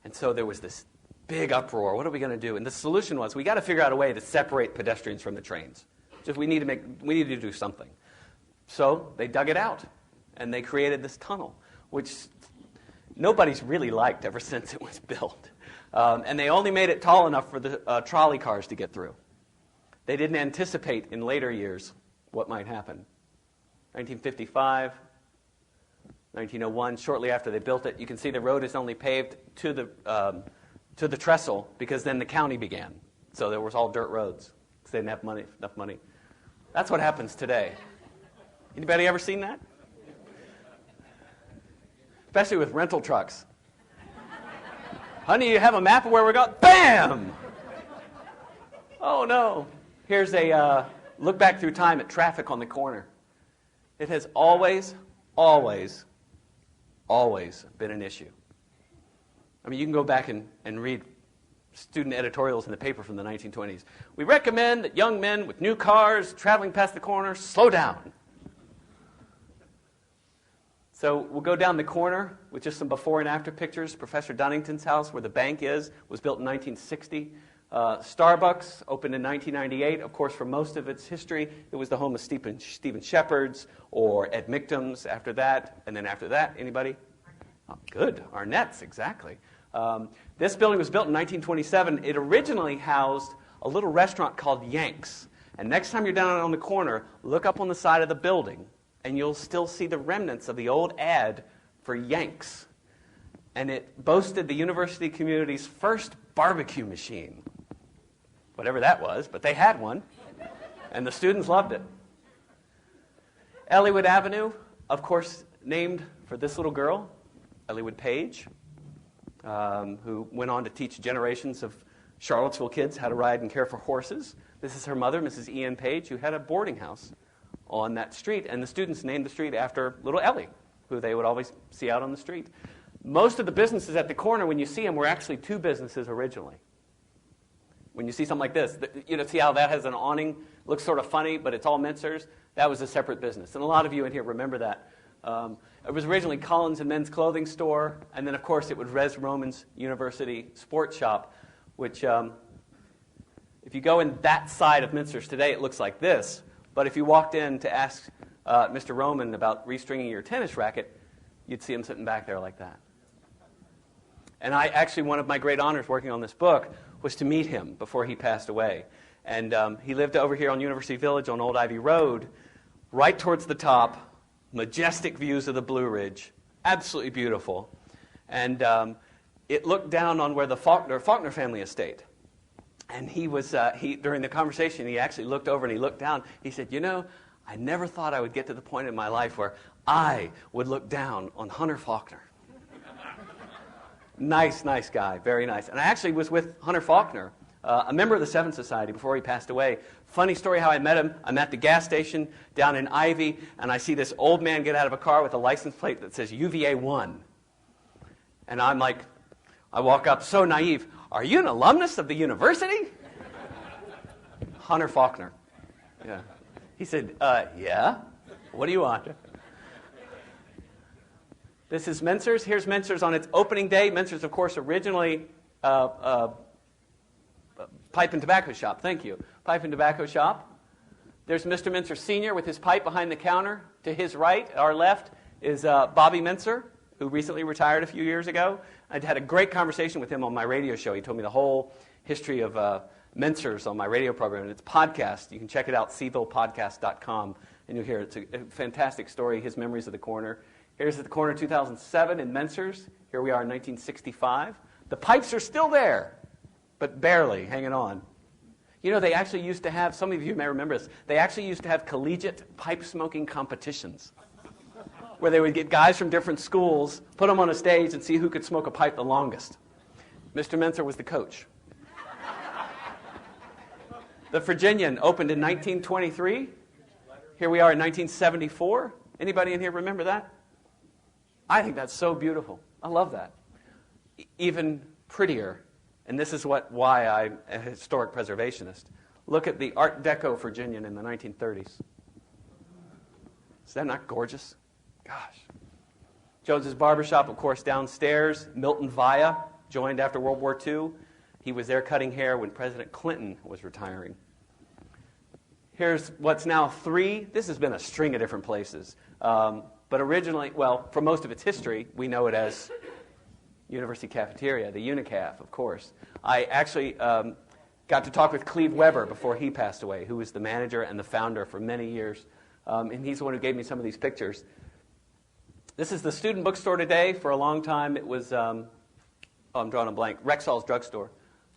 And so there was this big uproar. What are we going to do? And the solution was, we got to figure out a way to separate pedestrians from the trains. Just we need to do something. So they dug it out, and they created this tunnel, which nobody's really liked ever since it was built. And they only made it tall enough for the trolley cars to get through. They didn't anticipate in later years what might happen. 1955, 1901, shortly after they built it, you can see the road is only paved to the trestle because then the county began. So there was all dirt roads because they didn't have enough money. That's what happens today. Anybody ever seen that? Especially with rental trucks. Honey, you have a map of where we're going? Bam! Oh, no. Here's a look back through time at traffic on the corner. It has always, always, always been an issue. I mean, you can go back and read student editorials in the paper from the 1920s. We recommend that young men with new cars traveling past the corner slow down. So we'll go down the corner with just some before and after pictures. Professor Dunnington's house, where the bank is, was built in 1960. Starbucks opened in 1998. Of course, for most of its history, it was the home of Stephen Shepard's or Ed Mictum's after that. And then after that, anybody? Oh, good. Arnett's, exactly. This building was built in 1927. It originally housed a little restaurant called Yanks. And next time you're down on the corner, look up on the side of the building, and you'll still see the remnants of the old ad for Yanks. And it boasted the university community's first barbecue machine. Whatever that was, but they had one, and the students loved it. Ellwood Avenue, of course, named for this little girl, Ellwood Page, who went on to teach generations of Charlottesville kids how to ride and care for horses. This is her mother, Mrs. Ian Page, who had a boarding house on that street, and the students named the street after little Ellie, who they would always see out on the street. Most of the businesses at the corner, when you see them, were actually two businesses originally. When you see something like this, see how that has an awning, looks sort of funny, but it's all Mintzer's? That was a separate business, and a lot of you in here remember that. It was originally Collins and Men's Clothing Store, and then, of course, it was Res Roman's University Sports Shop, which, if you go in that side of Mintzer's today, it looks like this. But if you walked in to ask Mr. Roman about restringing your tennis racket, you'd see him sitting back there like that. And one of my great honors working on this book was to meet him before he passed away. And he lived over here on University Village on Old Ivy Road, right towards the top, majestic views of the Blue Ridge, absolutely beautiful. And it looked down on where the Faulkner family estate. And during the conversation, he actually looked over and he looked down. He said, I never thought I would get to the point in my life where I would look down on Hunter Faulkner. Nice guy, very nice. And I actually was with Hunter Faulkner, a member of the Seventh Society, before he passed away. Funny story how I met him. I'm at the gas station down in Ivy, and I see this old man get out of a car with a license plate that says UVA 1. And I'm like, I walk up so naive, are you an alumnus of the university? Hunter Faulkner. Yeah. He said, yeah. What do you want? This is Mintzer's. Here's Mintzer's on its opening day. Mintzer's, of course, originally pipe and tobacco shop. Thank you. Pipe and tobacco shop. There's Mr. Mintzer Sr. with his pipe behind the counter. To his right, our left, is Bobby Mintzer, who recently retired a few years ago. I'd had a great conversation with him on my radio show. He told me the whole history of Mintzer's on my radio program. And it's podcast. You can check it out, cvillepodcast.com, and you'll hear it. It's a fantastic story, his memories of the corner. Here's at the corner 2007 in Mintzer's. Here we are in 1965. The pipes are still there, but barely hanging on. They actually used to have, some of you may remember this, they actually used to have collegiate pipe smoking competitions where they would get guys from different schools, put them on a stage, and see who could smoke a pipe the longest. Mr. Mintzer was the coach. The Virginian opened in 1923. Here we are in 1974. Anybody in here remember that? I think that's so beautiful. I love that. Even prettier, and this is why I'm a historic preservationist. Look at the Art Deco Virginian in the 1930s. Is that not gorgeous? Gosh. Jones's Barbershop, of course, downstairs. Milton Via joined after World War II. He was there cutting hair when President Clinton was retiring. Here's what's now 3. This has been a string of different places. But originally, well, for most of its history, we know it as University Cafeteria, the UNICAF, of course. I actually got to talk with Cleve Weber before he passed away, who was the manager and the founder for many years. And he's the one who gave me some of these pictures. This is the student bookstore today. For a long time, it was, I'm drawing a blank, Rexall's drugstore.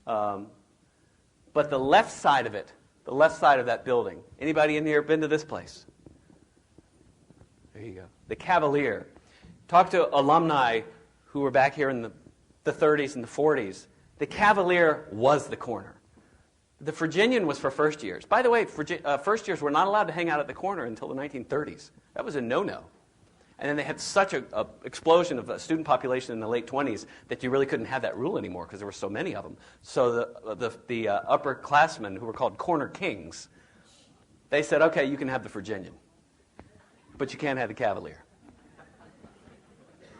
But the left side of it, the left side of that building, anybody in here been to this place? There you go. The Cavalier. Talk to alumni who were back here in the 30s and the 40s. The Cavalier was the corner. The Virginian was for first years. By the way, first years were not allowed to hang out at the corner until the 1930s. That was a no-no. And then they had such an explosion of a student population in the late 20s that you really couldn't have that rule anymore because there were so many of them. So the upperclassmen, who were called corner kings, they said, okay, you can have the Virginian, but you can't have the Cavalier.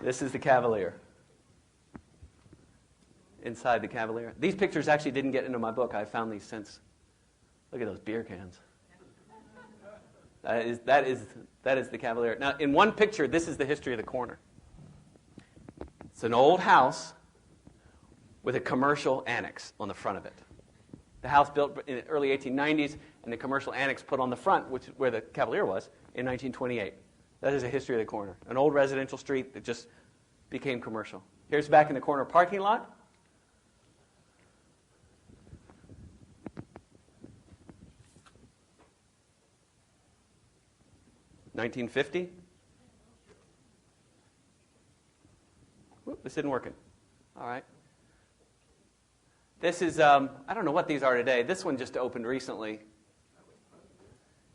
This is the Cavalier. Inside the Cavalier. These pictures actually didn't get into my book. I found these since. Look at those beer cans. That is the Cavalier. Now, in one picture, this is the history of the corner. It's an old house with a commercial annex on the front of it. The house built in the early 1890s, and the commercial annex put on the front, which is where the Cavalier was, in 1928. That is the history of the corner. An old residential street that just became commercial. Here's back in the corner parking lot. $1950. Whoop, this isn't working. All right. This is, I don't know what these are today. This one just opened recently.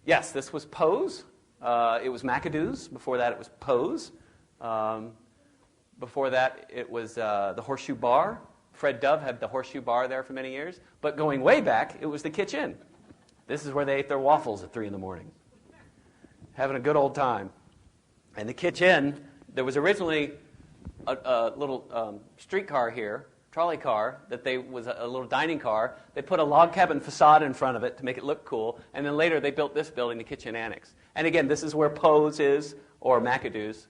Yes, this was Poe's. It was McAdoo's. Before that, it was Poe's. Before that, it was the Horseshoe Bar. Fred Dove had the Horseshoe Bar there for many years. But going way back, it was the Kitchen. This is where they ate their waffles at 3 in the morning. Having a good old time. And the Kitchen, there was originally a little streetcar here, trolley car, that was a little dining car. They put a log cabin facade in front of it to make it look cool. And then later they built this building, the Kitchen Annex. And again, this is where Poe's is, or McAdoo's.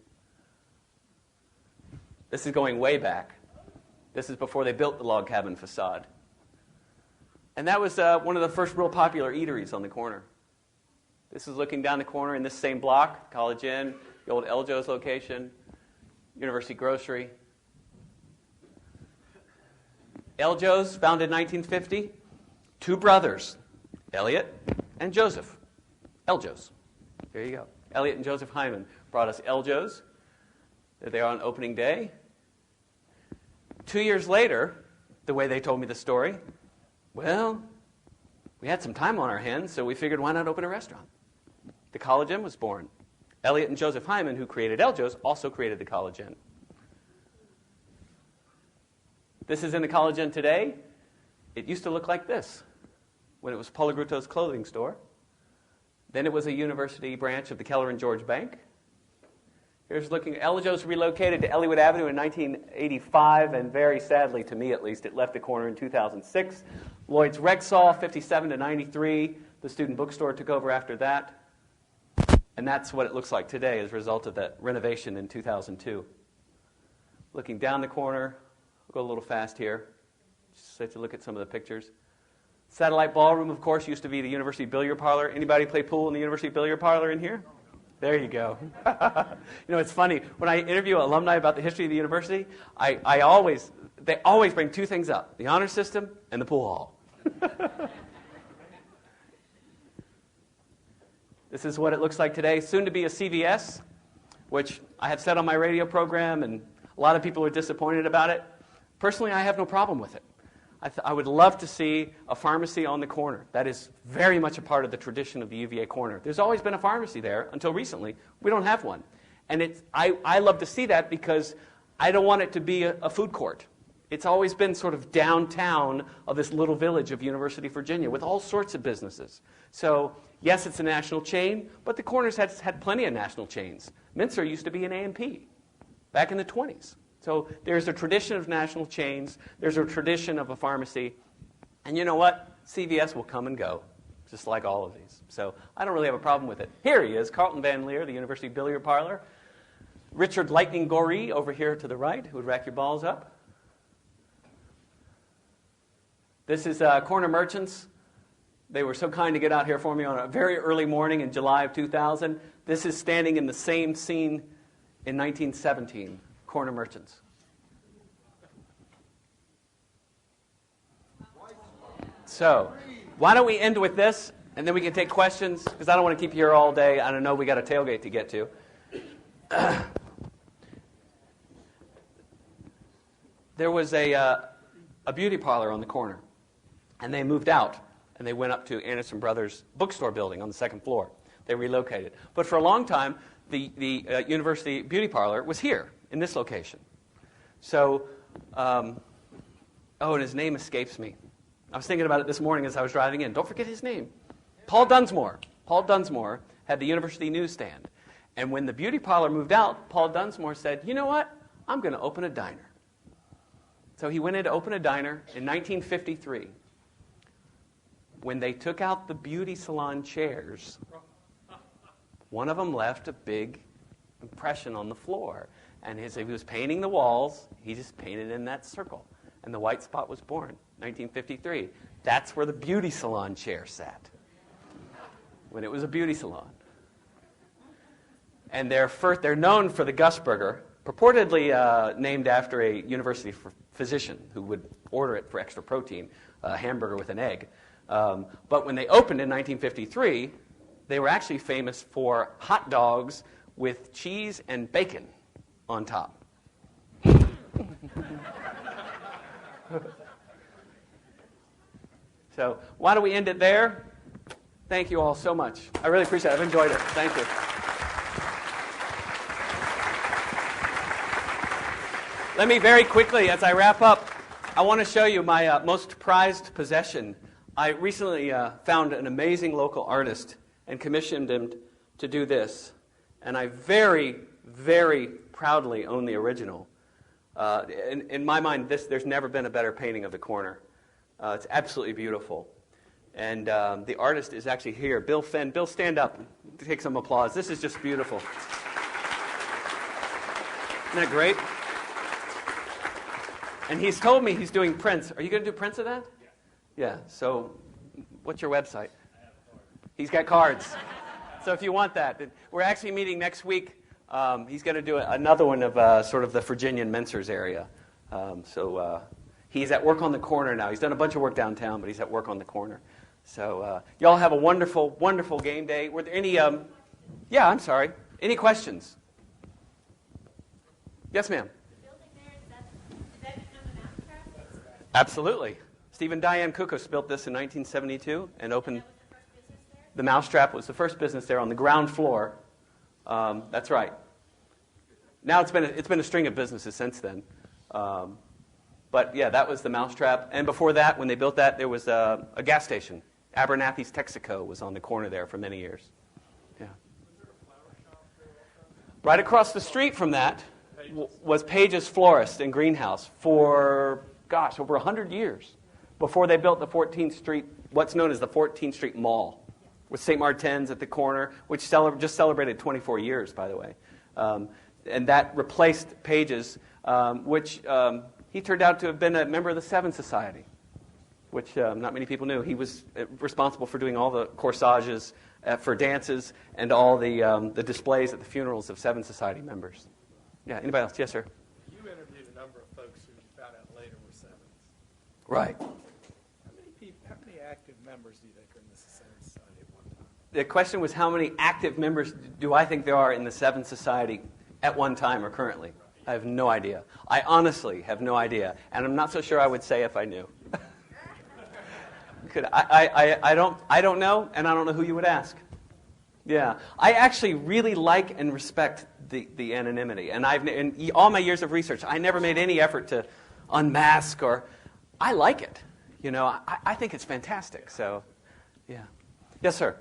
This is going way back. This is before they built the log cabin facade. And that was one of the first real popular eateries on the corner. This is looking down the corner in this same block, College Inn, the old Eljo's location, University Grocery. Eljo's, founded in 1950. 2 brothers, Elliot and Joseph. Eljo's. There you go. Elliot and Joseph Hyman brought us Eljo's. They're there on opening day. 2 years later, the way they told me the story, well, we had some time on our hands, so we figured, why not open a restaurant? The College Inn was born. Elliot and Joseph Hyman, who created Eljo's, also created the College Inn. This is in the College Inn today. It used to look like this when it was Polagruto's clothing store. Then it was a university branch of the Keller and George Bank. Here's looking. Eljo's relocated to Elliowood Avenue in 1985, and very sadly, to me at least, it left the corner in 2006. Lloyd's Rexall, 57 to 93. The student bookstore took over after that. And that's what it looks like today as a result of that renovation in 2002. Looking down the corner, we'll go a little fast here. Just take a look at some of the pictures. Satellite Ballroom, of course, used to be the University Billiard Parlor. Anybody play pool in the University Billiard Parlor in here? There you go. You know, it's funny. When I interview alumni about the history of the university, they always bring 2 things up: the honor system and the pool hall. This is what it looks like today. Soon to be a CVS, which I have said on my radio program, and a lot of people are disappointed about it. Personally, I have no problem with it. I would love to see a pharmacy on the corner. That is very much a part of the tradition of the UVA corner. There's always been a pharmacy there until recently. We don't have one. And I love to see that because I don't want it to be a food court. It's always been sort of downtown of this little village of University of Virginia with all sorts of businesses. So, yes, it's a national chain, but the Corners had plenty of national chains. Mincer used to be an A&P back in the 20s. So there's a tradition of national chains. There's a tradition of a pharmacy. And you know what? CVS will come and go, just like all of these. So I don't really have a problem with it. Here he is, Carlton Van Leer, the University Billiard Parlor. Richard Lightning Goree over here to the right, who would rack your balls up. This is Corner Merchants. They were so kind to get out here for me on a very early morning in July of 2000. This is standing in the same scene in 1917, Corner Merchants. So, why don't we end with this, and then we can take questions, because I don't want to keep you here all day. I don't know, we got a tailgate to get to. There was a beauty parlor on the corner, and they moved out, and they went up to Anderson Brothers bookstore building on the second floor. They relocated. But for a long time, the university beauty parlor was here, in this location. So, and his name escapes me. I was thinking about it this morning as I was driving in. Don't forget his name. Paul Dunsmore. Paul Dunsmore had the university newsstand. And when the beauty parlor moved out, Paul Dunsmore said, you know what? I'm going to open a diner. So he went in to open a diner in 1953. When they took out the beauty salon chairs, one of them left a big impression on the floor. And as he was painting the walls, he just painted in that circle. And the white spot was born, 1953. That's where the beauty salon chair sat, when it was a beauty salon. And they're known for the Gus Burger, purportedly named after a university physician who would order it for extra protein, a hamburger with an egg. But when they opened in 1953, they were actually famous for hot dogs with cheese and bacon on top. So why don't we end it there? Thank you all so much. I really appreciate it. I've enjoyed it. Thank you. Let me very quickly, as I wrap up, I want to show you my most prized possession. I recently found an amazing local artist and commissioned him to do this. And I very, very proudly own the original. In my mind, there's never been a better painting of the corner. It's absolutely beautiful. And the artist is actually here, Bill Fenn. Bill, stand up. Take some applause. This is just beautiful. Isn't that great? And he's told me he's doing prints. Are you going to do prints of that? Yeah. So what's your website? He's got cards. So if you want that. We're actually meeting next week. He's going to do another one of sort of the Virginian Mencers area. He's at work on the corner now. He's done a bunch of work downtown, but he's at work on the corner. So y'all have a wonderful, wonderful game day. Were there any, yeah, I'm sorry. Any questions? Yes, ma'am. The building there, did that become a mousetrap? Absolutely. Steve and Diane Kukos built this in 1972 and opened. That was the first business there? The Mousetrap was the first business there on the ground floor. That's right. Now it's been a string of businesses since then. But yeah, that was the Mousetrap. And before that, when they built that, there was a gas station. Abernathy's Texaco was on the corner there for many years. Yeah. Right across the street from that was Page's Florist and Greenhouse for, over 100 years before they built the 14th Street, what's known as the 14th Street Mall, with St. Martin's at the corner, which just celebrated 24 years, by the way. And that replaced Page's, which he turned out to have been a member of the Seven Society, which not many people knew. He was responsible for doing all the corsages for dances and all the displays at the funerals of Seven Society members. Yeah, anybody else? Yes, sir? You interviewed a number of folks who you found out later were Sevens. Right. How many active members do you think are in the Seven Society at one time? The question was, how many active members do I think there are in the Seven Society at one time or currently? I have no idea. I honestly have no idea. And I'm not so sure I would say if I knew. I don't know, and I don't know who you would ask. Yeah. I actually really like and respect the anonymity. And in all my years of research, I never made any effort to unmask or. I like it. You know, I think it's fantastic. So, yeah. Yes, sir.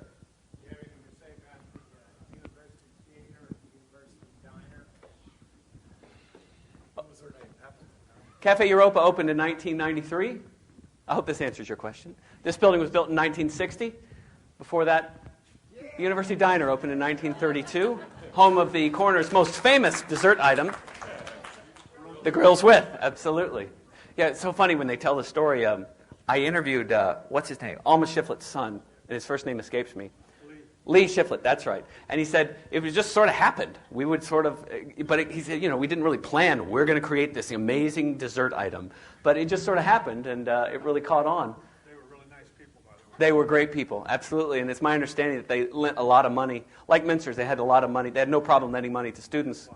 You have anything to say about the University Theater, University Diner? What was her name? Cafe Europa opened in 1993. I hope this answers your question. This building was built in 1960. Before that, the University Diner opened in 1932, home of the corner's most famous dessert item, the Grills With. Absolutely. Yeah, it's so funny when they tell the story. I interviewed, what's his name? Alma Shiflett's son, and his first name escapes me. Lee Shiflett, that's right. And he said, it was just sort of happened. We would sort of, he said, we didn't really plan. We're going to create this amazing dessert item. But it just sort of happened, and it really caught on. They were really nice people, by the way. They were great people, absolutely. And it's my understanding that they lent a lot of money. Like Mincer's, they had a lot of money. They had no problem lending money to students.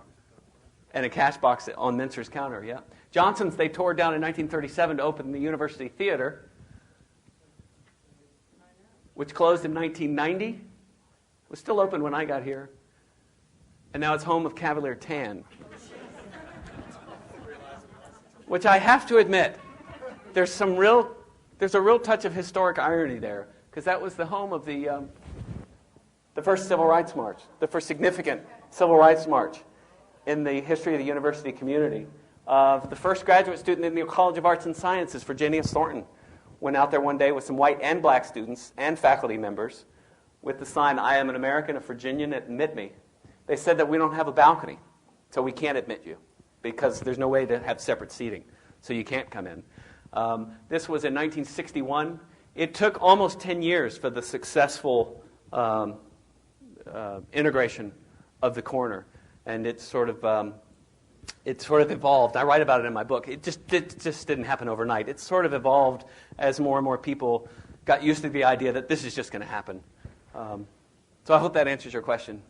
And a cash box on Mincer's counter, yeah. Johnson's, they tore down in 1937 to open the University Theater, which closed in 1990. It was still open when I got here. And now it's home of Cavalier Tan. Which I have to admit, there's a real touch of historic irony there, because that was the home of the first Civil Rights March, the first significant Civil Rights March in the history of the university community. The first graduate student in the College of Arts and Sciences, Virginia Thornton, went out there one day with some white and black students and faculty members with the sign, "I am an American, a Virginian, admit me." They said that we don't have a balcony, so we can't admit you, because there's no way to have separate seating, so you can't come in. This was in 1961. It took almost 10 years for the successful integration of the corner, and it sort of evolved. I write about it in my book. It just didn't happen overnight. It sort of evolved as more and more people got used to the idea that this is just going to happen. So I hope that answers your question.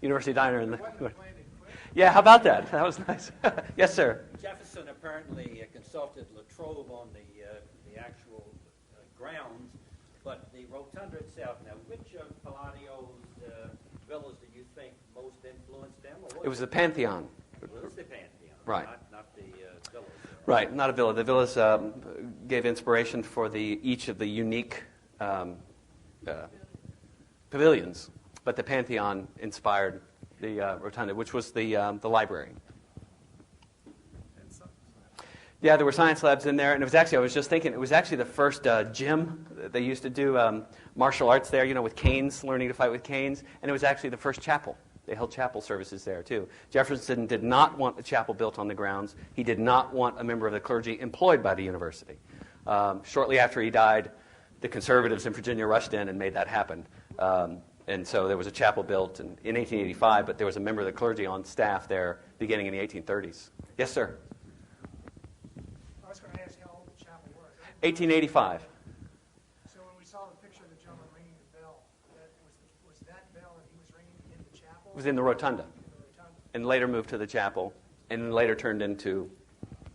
University Diner. Yeah, how about that? That was nice. Yes, sir. Jefferson apparently consulted Latrobe on the actual grounds, but the rotunda itself. Now, which of Palladio's villas do you think most influenced them? It was the Pantheon. It was the Pantheon, right? Not the villas. Right, not a villa. The villas gave inspiration for each of the unique pavilions, but the Pantheon inspired the rotunda, which was the library. Yeah, there were science labs in there, and it was actually, I was just thinking, it was actually the first gym. They used to do martial arts there, with canes, learning to fight with canes, and it was actually the first chapel. They held chapel services there, too. Jefferson did not want a chapel built on the grounds. He did not want a member of the clergy employed by the university. Shortly after he died, the conservatives in Virginia rushed in and made that happen. And so there was a chapel built in 1885, but there was a member of the clergy on staff there beginning in the 1830s. Yes, sir? I was going to ask how old the chapel was. 1885. So when we saw the picture of the gentleman ringing the bell, was that bell that he was ringing in the chapel? It was in the rotunda. And later moved to the chapel, and later turned into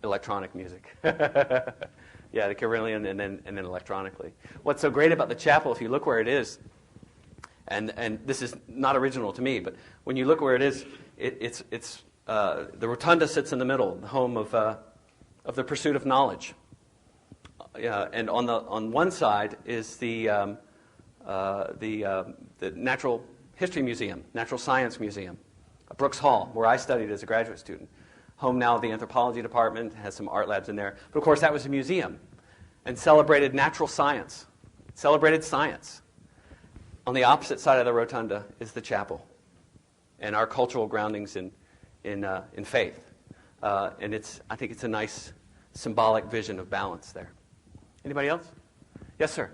electronic music. Yeah, the carillon and then electronically. What's so great about the chapel, if you look where it is, and this is not original to me, but when you look where it is, it's the rotunda sits in the middle, the home of the pursuit of knowledge. And on one side is the Natural History Museum, Natural Science Museum, Brooks Hall, where I studied as a graduate student. Home now of the anthropology department, has some art labs in there. But of course, that was a museum and celebrated natural science, celebrated science. On the opposite side of the rotunda is the chapel and our cultural groundings in faith. And I think it's a nice symbolic vision of balance there. Anybody else? Yes, sir.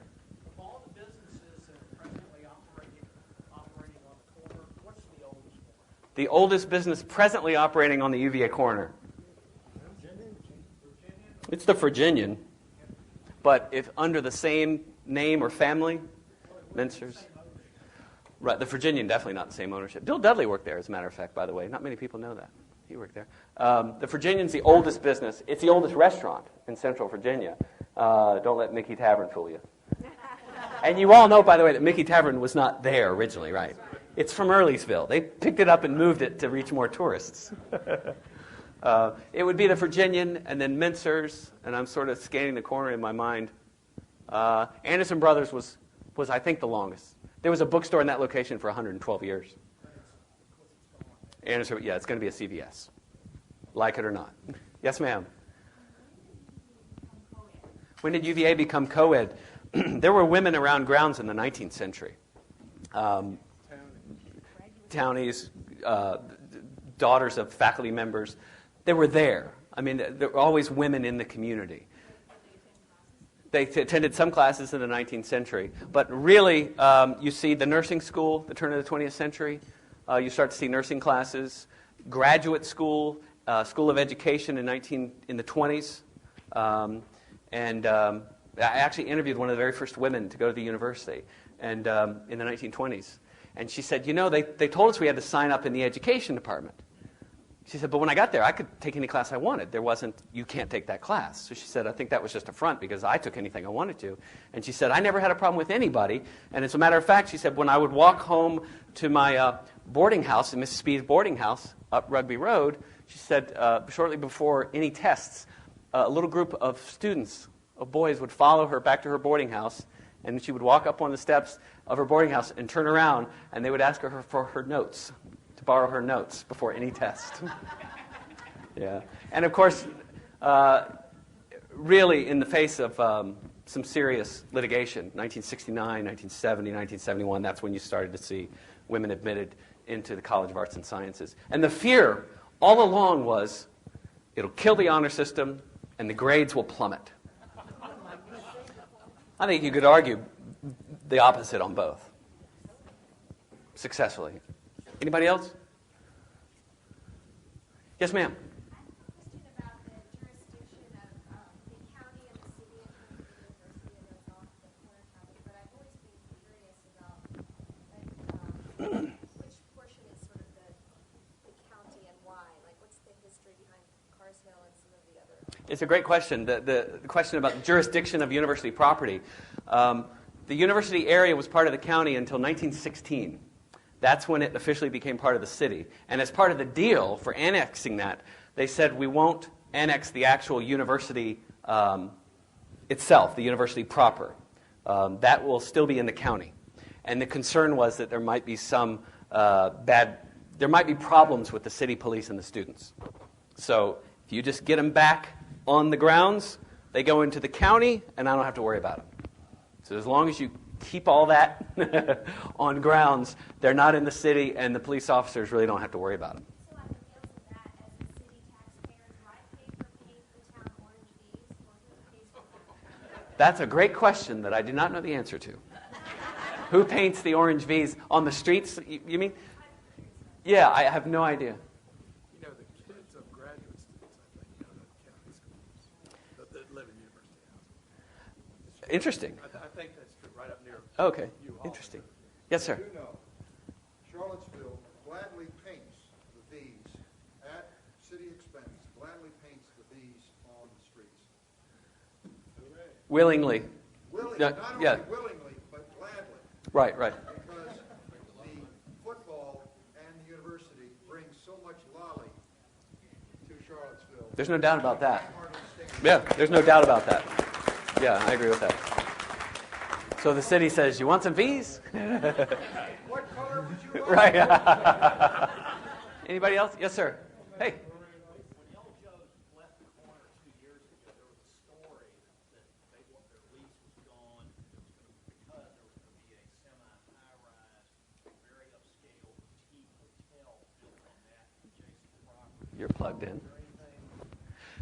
Of all the businesses that are presently operating on the corner, what's the oldest one? The oldest business presently operating on the UVA corner. It's the Virginian. But if under the same name or family, Mincer's. Right, the Virginian, definitely not the same ownership. Bill Dudley worked there, as a matter of fact, by the way. Not many people know that. He worked there. The Virginian's the oldest business. It's the oldest restaurant in Central Virginia. Don't let Mickey Tavern fool you. And you all know, by the way, that Mickey Tavern was not there originally, right? It's from Earlysville. They picked it up and moved it to reach more tourists. It would be the Virginian and then Mincer's, and I'm sort of scanning the corner in my mind. Anderson Brothers was I think, the longest. There was a bookstore in that location for 112 years. Anderson, yeah, it's going to be a CVS. Like it or not. Yes, ma'am. When did UVA become co-ed? There were women around grounds in the 19th century. Townies, daughters of faculty members. They were there. I mean, there were always women in the community. They attended some classes in the 19th century. But really, you see the nursing school, the turn of the 20th century. You start to see nursing classes. Graduate school, School of Education in the 20s. I actually interviewed one of the very first women to go to the university and in the 1920s. And she said, you know, they told us we had to sign up in the education department. She said, but when I got there, I could take any class I wanted. There wasn't, you can't take that class. So she said, I think that was just a front because I took anything I wanted to. And she said, I never had a problem with anybody. And as a matter of fact, she said, when I would walk home to my boarding house, in Mrs. Speed's boarding house up Rugby Road, she said, shortly before any tests, a little group of students, of boys, would follow her back to her boarding house. And she would walk up on the steps of her boarding house and turn around, and they would ask her for her notes, to borrow her notes before any test. Yeah. And of course, really in the face of some serious litigation, 1969, 1970, 1971, that's when you started to see women admitted into the College of Arts and Sciences. And the fear all along was, it'll kill the honor system and the grades will plummet. I think you could argue the opposite on both, successfully. Anybody else? Yes, ma'am. Question about the jurisdiction of the county and the city in terms of the university. I know it's all the corner topic, but I've always been curious about which portion is sort of the county and why. Like, what's the history behind Carsville and some of the other? It's a great question. The question about the jurisdiction of university property. The university area was part of the county until 1916. That's when it officially became part of the city. And as part of the deal for annexing that, they said we won't annex the actual university itself, the university proper. That will still be in the county. And the concern was that there might be some there might be problems with the city police and the students. So if you just get them back on the grounds, they go into the county, and I don't have to worry about them. So as long as you keep all that on grounds, they're not in the city, and the police officers really don't have to worry about them. So on the heels of that, as the city taxpayers, do I pay for paint the town orange fees, or who pays for that? That's a great question that I do not know the answer to. Who paints the orange V's on the streets, you mean? Yeah, I have no idea. You know, the kids of graduate students, I think, go to county schools that live in university houses. Interesting. I think that's true, right up near. Okay, you all. interesting. Yes, sir. You know, Charlottesville gladly paints the V's at city expense, gladly paints the V's on the streets. Willingly. Willingly, Yeah, not only yeah. willingly, but gladly, Right, right. because the football and the university bring so much lolly to Charlottesville. There's no doubt about that. Hardly stand. Yeah, there's no doubt about that. Yeah, I agree with that. So the city says, you want some V's? What color would you like? Right. Anybody else? Yes, sir. Hey. When L. Joe's left the corner 2 years ago, there was a story that their lease was gone. Because there was going to be a semi-high-rise, very upscale boutique hotel built on that adjacent property. You're plugged in.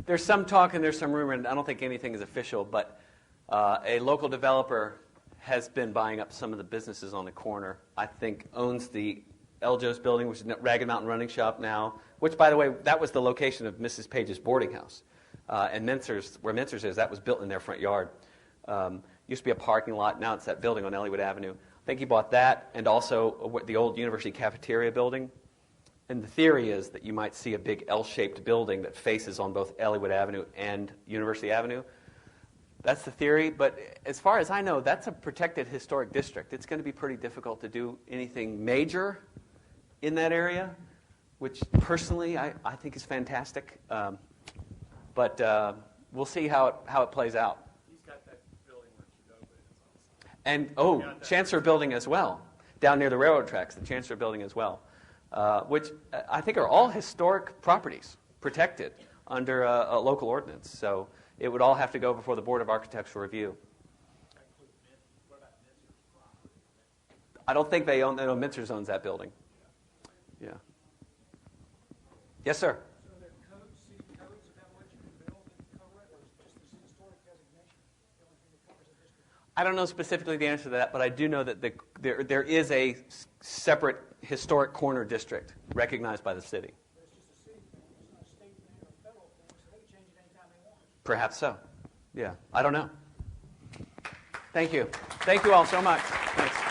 There's some talk and there's some rumor, and I don't think anything is official, but a local developer has been buying up some of the businesses on the corner. I think owns the L. Joe's building, which is Ragged Mountain Running Shop now, which, by the way, that was the location of Mrs. Page's boarding house. And Mincer's, where Mincer's is, that was built in their front yard. Used to be a parking lot. Now it's that building on Elliowood Avenue. I think he bought that and also the old university cafeteria building. And the theory is that you might see a big L-shaped building that faces on both Elliowood Avenue and University Avenue. That's the theory, but as far as I know, that's a protected historic district. It's going to be pretty difficult to do anything major in that area, which personally I think is fantastic. But we'll see how it plays out. He's got that building where Qdoba is on the side. And, Chancellor Building as well, down near the railroad tracks, the Chancellor Building as well, which I think are all historic properties protected under a local ordinance. So it would all have to go before the Board of Architectural Review. I don't think they own Mintzer's owns that building. Yeah. Yes, sir. So there are city codes about what you can build in co-rec, or is just this historic designation the only thing that covers the district? I don't know specifically the answer to that, but I do know that there is a separate historic corner district recognized by the city. But it's just a city thing, it's not a state thing or a federal thing, so they can change it anytime they want. Perhaps so. Yeah. I don't know. Thank you. Thank you all so much. Thanks.